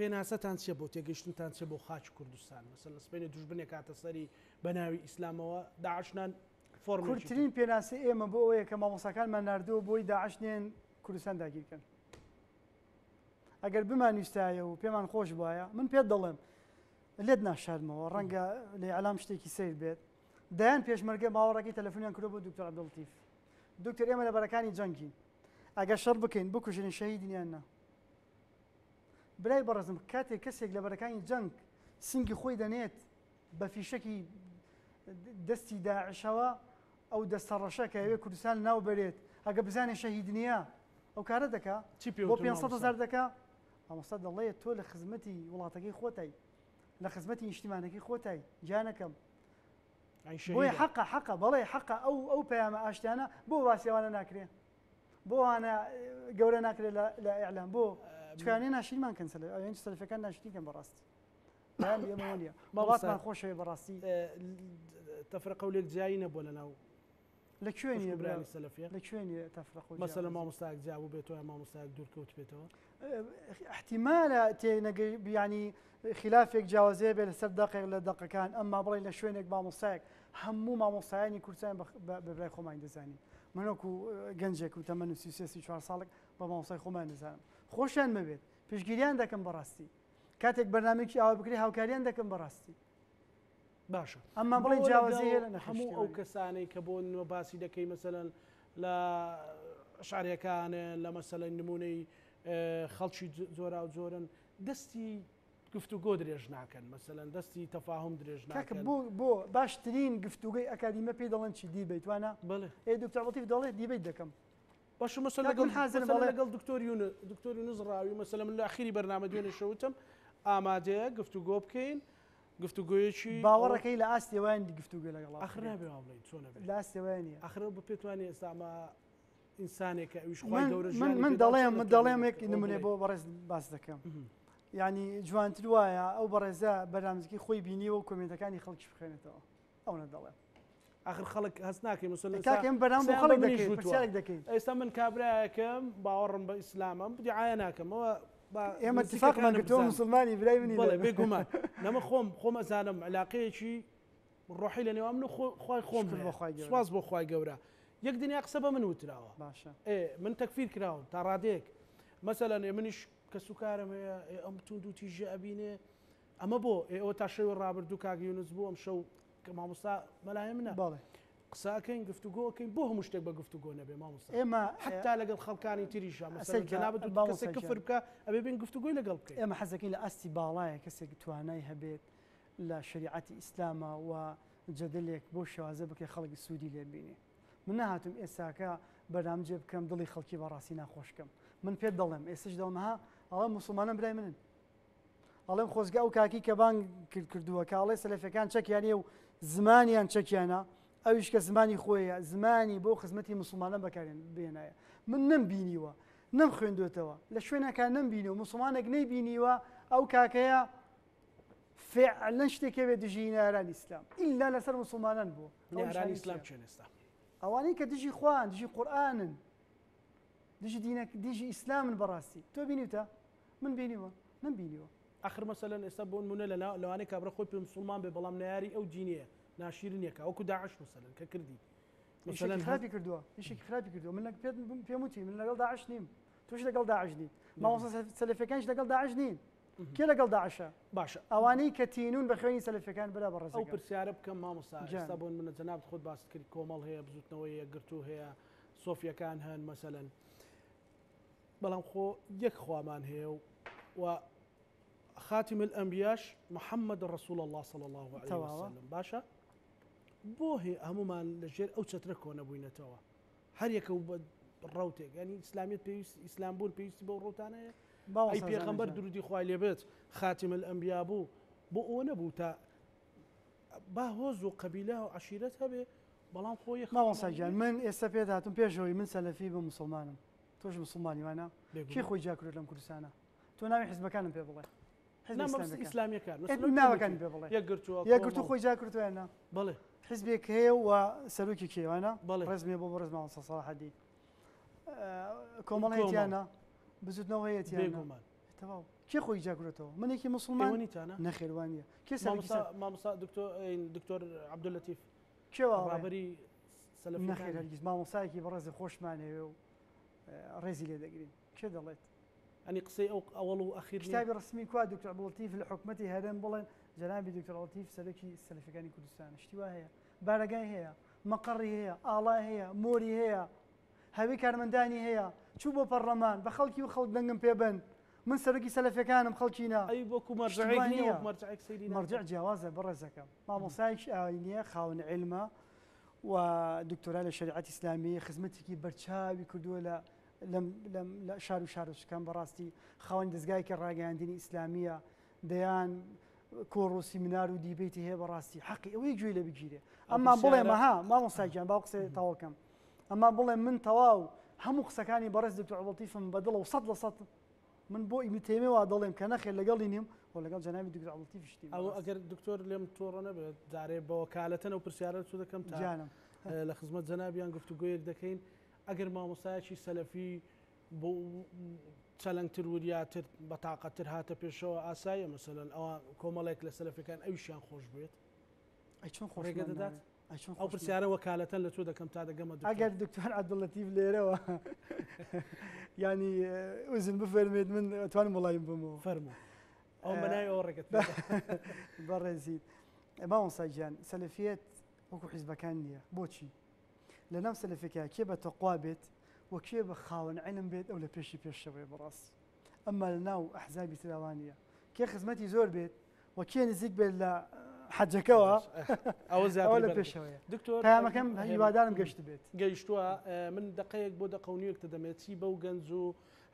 پێناسەتان چیە بۆ تێگەیشتنتان چێ بۆ خاچ کوردستان مەسەلەن سپێنی دوژبنێک کاتە سەری بە ناوی ئیسلامەوە داعشنان کورتترین پێناسی ئێمە بۆ ئەوەیە کە مامۆستاکانمان ناردووە بۆی داعشنێن کوردستان داگیرکەن ئەگەر بمانویستایە و پێمان خۆش بواە من پێت دەڵێم لێت ناشارمەوە ڕەنگە لە ئەلام شتێکی سیر بێت دایان پێشمەرگە باوەڕێکی تەلەفۆنیان کردو بۆ دکتۆر عەبدوڵەتیف دکتۆر ئێمە لە بەرەکانی جەنگین ئەگەر شەڕ بکەین بکوژێنین شەهیدیان نا برای بەڕێزم کاتێک کەسێک لە بەرەکانی جەنگ سنگی خۆی دەنێت بە فیشەکی دەستی داعشەوە ئەو دەستە ڕەشە کە ئەوێ کوردستان ناو بەرێت ئەگە بزانێ شەهید نییە ئەو کارە دەکا بۆ 500,000 دەکا مامۆستا دەڵێت تۆ لە خزمەتی وڵاتەکەی خۆتەی لە خزمەتی نیشتیمانەکەی خۆتای گیانەکەم يعني بۆیە شهيد حەقە بەڵێ حەقە ئەو پەیامە ئاشتیانە بۆ باسیێوانە ناکرێ بۆ وانە گەورە ناکرێت لە ئیعلام بۆ چکانێ ناشینمان کەنسەل ئەوێن سەلفەکان ناشتیکەن بەڕاستی بەیان ئێمە نییە وڵاتمان خۆشەوێ بەڕاستی تفرقه وليك جايين بولا ناو لەکوێنی براني السلفيه لەکوێنی تەفرق مثلا ما مستاق جابوا بيتو ما مستاق دور كوت بيتو احتیمالە تێنەگەی ینی خلافێک جیاوازەیە بێ لەسەر دقێک لە دقەکان ئەمما بڵێ لە شوێنێک مامۆستایەک هەموو مامۆستایانی کوردستان بەبرای خۆمان دەزانین منۆکو گەنجێک و تەمەن 34 ساڵێک بە مامۆستای خۆمان دەزانم خۆشیان مەبێت پشگیریان دەکەم بەڕاستی کاتێک بەرنامێکی ئاوا بکری هاوکاریان دەکەم بەڕاستی باشا ئەمما بڵێ جیاوازەیە لە هەموو ئەو کەسانەی کە بۆ باسی دەکەی مثلا لە شعریەکانە لە مەسەلە نمونەی خەڵکی زۆرا و زۆرن دەستی گفتوگۆ درێژ ناکەن مثلا دەستی تەفاهم درێژ ناکەن بۆ باشترین گفتوگەی ئەکادیمە پێی دەڵێن چی دی بیتوانە بڵێ دکتۆر لەطیف دەڵێ دیبیت دەکەم باش مثلا لەگەڵ دکتۆر یونس ڕاوی مثلا من لە ئاخری بەرنامە دوێنێ شەوتم ئامادەیە گفتوگۆ بکەین گفتوگۆیەکی باوەڕەکەی لە ئاستێوایانی گفتوگە لەگەڵ ئاخر نابێ وابڵێ چۆن نەبێ لە ئاستێوایانە ئاخر بە پێتوانێ ئێستا ئەمە ئینسانێکە ئەویش خوای گەورە من دەڵێم یەک نمونێ بۆ بەڕێز باس دەکەم ینی جوانتر وایە ئەو بەڕێزە بەرنامجی خۆی بینیوە و کۆمنتەکانی خەڵکی بخوێنێتەوە ئەو نەدەڵێم آخر خەڵک هەست ناکەین کاکەم بەرنام بۆ خەڵک دەکەین ئێستا من کابراایەکەم باوەڕم بە ئیسلامم دیعاە ناکەمەوە ئێمە اتفاقمان کردەوە مسلمانی برای منی بڵێ بێگومان نەمە خۆم ئەزانم علاقەیەکی ڕۆحی لە نێوان من خۆی خۆم سواز بۆ خوای گەورە یەک دنیا قسە بە من وتراوە باشە من تەکفیر کراوم تا ڕادێک مەسەلەن منیش کە سوکارم هەیە ئەم تون دوو تیژە ئەبینێ ئەمە بۆ ئێوە تا شەوی ڕابردوو کاک یونس بوو ئەم شەو کە مامۆستا مەلایە منە قساکەین گفتوگۆکەین بۆ هەموو شتێک بە گفتوگۆ نەبێ مامۆستا ئێمە حتا لەگەڵ خەڵکانی تریشە مەسەلەن جەنابەت کەسێک کفر بکە ئەبێ بین گفتوگۆی لەگەڵ بکەین ئێمە حەزەکەین لە ئاستی باڵایە کەسێک توانای هەبێت لە شریعەتی ئیسلامە و جەدەلێک بۆ شێوازە بکە خەڵکی سوودی لێ بینێ من نهاتم ئێستاکە بەرنامجێ بکەم دڵی خەڵکی بەڕاستی ناخۆشکەم من پێت دەڵێم ئێستش دڵمەها ئەڵێ موسڵمانان برای منن ئەڵێم خۆزگا و کاکی کە بان کردووە کە ئەڵێ سەلەفەکان چەکیانێ و زمانیان چەکیانە ئەویش کە زمانی خۆیە زمانی بۆ خزمەتی مسلمانان بەکارێن بێنایە من نەمبینیوە نەم خوێندوێتەوە لە شوێنەکان نەمبینیوە مسلمانێک نەیبینیوە ئەو کاکەیە فعلا شتێکە بێ دژی نارانی ئیسلام ئیلا لەسەر مسلمانان بوو نارانی ئیسلام چێن ئێستا ئەوانەی کە دژی خوان دژی قورئانن دژی ئیسلامن بەڕاستی تۆ بینیتە من بینیوە نەمبینیوە آخر مثلا ئێستا بۆ نمونە لەوانەیە کابرا خۆی پێ مسلمان بێ بەڵام نەیاری ئەو جینیە ناشیرنیەکە وەکو داعش مثلا کە کردی مثلا خراپی کردووە یشێکی خراپی کردووە من پێم وتی من لەگەڵ داعش نیم توش لەگەڵ داعش نین مامۆستا سەلەفیەکانیش لەگەڵ داعش نین کێ لەگەڵ داعشە باشە ئەوانەی کە تینون بە خوێنی سەلەفیەکان برا بەڕێز ئەو پرسیارە بکەم مامۆستا ئێستا بۆ منە جەنابەت خۆت باست کرد کۆمەڵ هەیە بزوتنەوەی یەکگرتوو هەیە سۆفیەکان هەن مەسەلەن بەڵام خۆ یەک خوامان هەیە و خاتم الأنبياش محمد رسول الله صلى الله عليه وسلم باشا بۆهێ هەمومان لەژێر ئەو چەترە کۆنە بووینەتەوە هەر یەکە ڕوتێک ینی ئیسلامیت پێویست ئیسلام بوون پێویستی بۆ ڕوتانەیە ئەی پێغەمبەر درودی خوای لێبێت خاتم الأنبیا بوو بۆ ئەوە نەبوو تا با هۆز و قەبیلە و عشیرەت هەبێ بەڵام خۆی مامۆستاگیان من ئێستا پێت هاتم پێشەوەی من سەلەفی بە مسلمانم تۆش مسلمانی وانە کێ خۆی جاکرێت لەم کوردستانە تۆ ناوی حیزبەکانم پێ بڵێ ئیسلامیەکان ناوەکانی پێ بڵێ یەکگرتووە خۆی جاکردوێنە بڵێ حزبێک هەیە و سەرۆکی کێوانە ڕێزمێ بۆ ڕێز مامۆستا سەلاحەدی کۆمەڵەیەتیانە بزوتنەوە هەیەتیانە تەواو کێ خۆی جاکرێتەوە منێکی مسلمان نەخێوانیە کێ مامۆستا دکتۆر عەبدولەتیف کێوە ڕابەری سەلەفی نەخێر هەرگیز مامۆستایەکی بەڕێزی خۆشمان هەیە و ڕێزی لێ دەگرین کێ دەڵێت ئەنی قسەی ئەو ئەوڵ و ئەخیر کتابی ڕسمی کوا دکتۆر عەبدولەتیف لە حکومەتی هەرێم بڵێن جەنابی دکتۆر عەبدولەتیف سەرۆکی سەلەفیەکانی کوردستان شتی وا هەیە بارەگای هەیە مەقڕی هەیە ئاڵای هەیە مۆری هەیە هەوی کارمەندانی هەیە چوو بۆ پەرلەمان بە خەڵکی و خەڵک دەنگم پێبن من سەرۆکی سەلەفیەکانم خەڵکینە ئەی بۆکو مەرجع جیاوازە بەڕێزەکەم مامۆستایەکی ئاینیە خاوەن عیلمە و دکتۆرا لە شریعەتی ئیسلامی خزمەتێکی بەرچاوی کردووە لە شار و شارۆچکان بەڕاستی خاوەن دەستگایەکی ڕاگەیاندنی ئیسلامیە دەیان کۆڕ و سیمینار و دیبێتی هەیە بەڕاستی حەقی ئەوەی گوێ لە بگیرێ ئەمما بڵێ مەها مامۆستاگیان با قسە تەواوکەم ئەمما بڵێ من تەواو هەموو قسەکانی بەڕێز دکتۆر عەبدولەتیفم بەدڵە و 100% من بۆ ئیبن تەیمیەوە دەڵێم کە نەخێر لەگەڵی نیم و لەگەڵ جەنابی دکتۆر عەبدولەتیف شتیم ئەو ئەگەر دکتۆر لێم تۆڕە نەبێت جارێ بە وەکالەتەن و پرسیارە چوو دەکەم تا جانم لە خزمەت جەنابیان گفتوگویەک دەکەین ئەگەر مامۆستایەکی سەلەفی بۆ چەلەنگتر وریاتر بەتاقەتر هاتە پێشەوە ئاساییە مەسەلەن ئەوە کۆمەڵێک لە سەلەفەکان ئەویشیان خۆش بێت ئەی چۆن ڕێگە دەدات ئەو خۆش پرسیارە وەکالەتەن لە چوو دەکەم تا دەگەمە ئەگەر دکتۆر عەبدولەتیف لێرەوە ینی ئوزن بفەرمێت من ئەتوانم وەڵایم بمەوە فەرموو ئەو بەناوی ئەوە ڕێگەت بەڕێزیت مامۆستاگیان سەلەفیەت وەکو حیزبەکان نییە بۆچی لە ناو سەلەفێکە کێ بە تەقوا بێت و کێ بە خاوەن عیلم بێت ئەو لە پێشی پێشەوەی بەڕاستی ئەمما لە ناو ئەحزابی تراوان نییە کێ خزمەتی زۆر بێت و کێ نزیک بێت لە حەجەکەوە ئەوە لە پێشەوەیە دکتۆر پامەکەم هیوادارم گەشت بێت گەیشتووە من دقەیەک بۆ دەقەونیەکتە دەمێت چی بەو گەنج و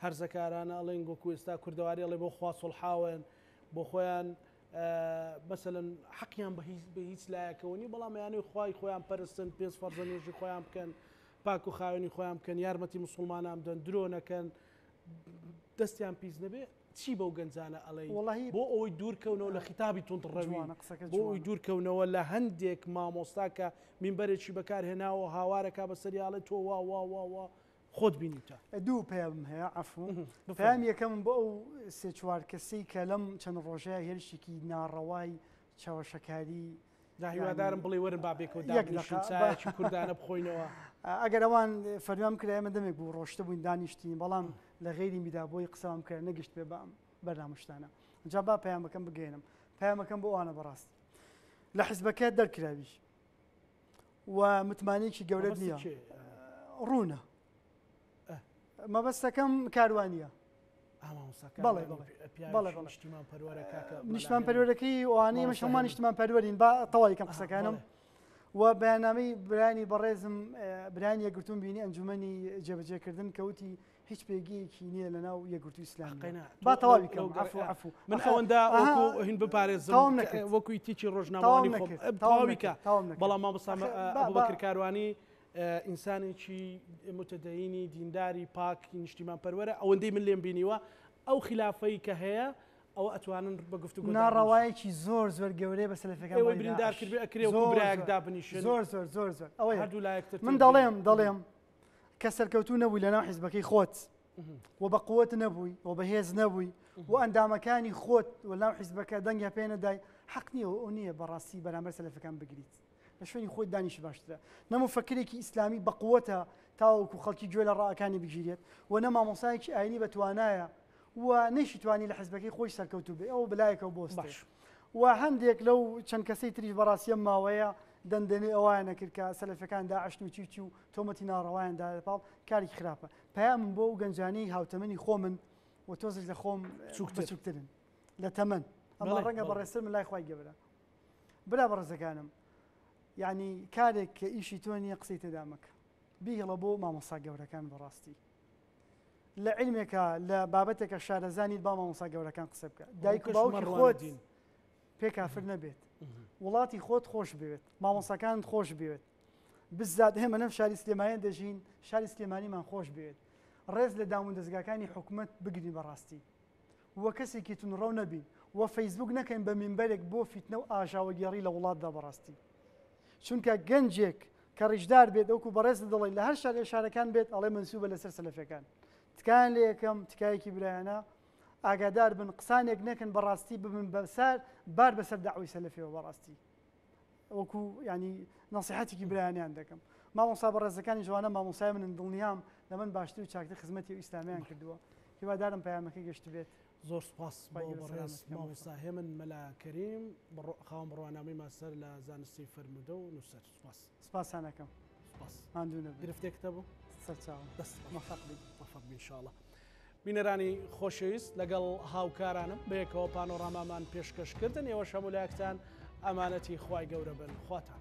هەرزەکارانە ئەڵێن گۆکو ئێستا کوردەواری ئەڵێ بۆ خوا سڵحاون بۆ خۆیان مثلەن حەقیان بە هیچ لایەکەوەنی بەڵام یانەی خوای خۆیان پەرستن پێنج فەرزە نوێژی خۆیان بکەن پاک و خاوێنی خۆیان بکەن یارمەتی مسلمانان بدەن درۆ نەکەن دەستیان پیس نەبێ چی بەو گەنجانە ئەڵێ بۆ ئەوەی دوورکەونەوە لە خیتابی تونڕەوی بۆ ئەوی دوورکەونەوە لە هەندێک مامۆستا کە مینبەرێکی بەکارهێناوە هاوارەکە بە سەریاڵێت تۆ وا خۆت بینیتە دوو پێم هەیە عەفو پێم یەکەم بۆ ئەو سێ چوار کەسەی کە لەم چەند ڕۆژەیە هێرشێکی ناڕەوای چاوەشەکاری هیوادارم بڵێ وەرن بابێکەوە داچی کوردانە بخۆینەوە ئەگەر ئەوان فەرمیان کرایمە دەمێک بوو ڕۆشتە بووین دانیشتین بەڵام لە غێری میدا بۆی قسەم کرد نەگەشت پێ بەرنامشتانە جا با پەیامەکەم بگەێنم پەیامەکەم بۆ ئەوانە بەڕاست لە حیزبەکەت دەرکراویش و متمانەیەکی گەورەت نییە ڕوونە مەبەستەکەم کاروانیە نیشتمان پەروەرەکەی ئەوانەی مەش هەمومان نیشتمان پەروەرین با تەواویکەم قسەکانم و بەیاننامەی برانی بەڕێزم برانی یەکگرتوون بینی ئەنجومەنی جێبەجێکردن کەوتی هیچ پێگەیەکی نییە لەناو یەکگرتووی ئیسلامی با تەواویکەم عەفو من ئەوەندا هین بپارێزم وەکوی تیچی ڕۆژنامەوانی تەواویکە بەڵام مامۆستا ئەبوبەکر کاروانی ئینسانێکی متدەینی دینداری پاک نیشتیمان پەروەرە ئەوەندەی من لێم بینیوە ئەو خلافەی کە هەیە ئەوە ئەتوانن بە گفتوگۆ ناڕەوایەکی زۆر زۆر گەورەی بە سەلەفەکان ئەوەی بریندارکردبێ ئەکرێ و برایەک دابنیشن زۆر ئەوەی هەردوو لایەکتر من دەڵێم کە سەرکەوتوو نەبووی لەناو حیزبەکەی خۆت و بە قووەت نەبووی و بە هێز نەبووی و ئەندامەکانی خۆت و لەناو حیزبەکە دەنگە پێ نەدای حەق نییە ئەو نییە بەڕاستی بەرامبەر سەلەفەکان بگریت لە شوێنی خۆی دانیشی باشترە نەمو فەکرێکی ئیسلامی بە قووەتە تاوەکو خەڵکی گوێ لە ڕائەکانی بگیرێت و نە مامۆسایەکی ئاینی بەتوانایە و نەیشی توانی لە حیزبەکەی خۆی سەرکەوتوو بێ ئەو بلایەکە بۆستش و هەندێک لەو چەند کەسەی تریش بەڕاستیە ماوەیە دەندێنێ ئەوانە کرد کە سەلەفەکان داعشن و چی و تۆمەتی ناڕەوایاندا لەپاڵ کارێکی خراپە پەیامم بۆ ئەو گەنجانەی هاوتەمەنی خۆ من و تۆزش لە خۆم بچووکترن لە تەمەن ئەمە ڕەنگە بەڕێستر من لای خوای گەورە برا بەڕێزەکانم یعنی کارێک کە ئیشی تۆ نییە قسەی تێدا مەکە بیهێڵە بۆ مامۆستا گەورەکان بەڕاستی لە علمێکە لە بابەتێکە شارەزانیت با مامۆستا گەورەکان قسە بکە دایک و باوکی خۆت پێ کافر نەبێت وڵاتی خۆت خۆش بوێت مامۆستاکانت خۆش بوێت بزات هێمە نەم شاری سلێمانیان دەژین شاری سلێمانیمان خۆش بوێت ڕێز لە داموندەزگاکانی حکوومەت بگرین بەڕاستی وە کەسێکی تونڕەو نەبین وە فەیسبوک نەکەین بە مینبەرێک بۆ فیتنە و ئاژاوەگێڕی لە وڵاتدا بەڕاستی چونکە گەنجێک کە ڕیژدار بێت ئەوکو بەڕێز دەڵێ لە هەر شار شارەکان بێت ئەڵێ منسوبە لەسەر سەلەفەکان تکایان لە یەکەم تکایەکی برایانە ئاگادار بن قسانێک نەکەن بەڕاستی ببن بەسەر بار بەسەر داعوی سەلەفیەوە بەڕاستی وەکو ینی نەسیحەتێکی برایانیان دەکەم مامۆستا بەڕێزەکانی جوانە مامۆسای منن دڵنیام لە من باشتر و چاکتر خزمەتی و ئیسلامیان کردووە هیوادارم پەیامەکەی گەشت بێت زۆر سپاس بەڕێز مامۆستا هێمن مەلا کەریم خاوەن بڕوانامەی ماستەر لە زانستی فەرموودە و نووسەر سپاسانەکەم ماندوو گرفتێکتە بوو سەرچاوم دەست مەفەق ئینشاءڵڵا بینەرانی خۆشەویست لەگەڵ هاوکارانم بەیەکەوە پانۆڕامامان پێشکەشکردن ئێوە شەمولایەکتان ئەمانەتی خوای گەورە بن خواتان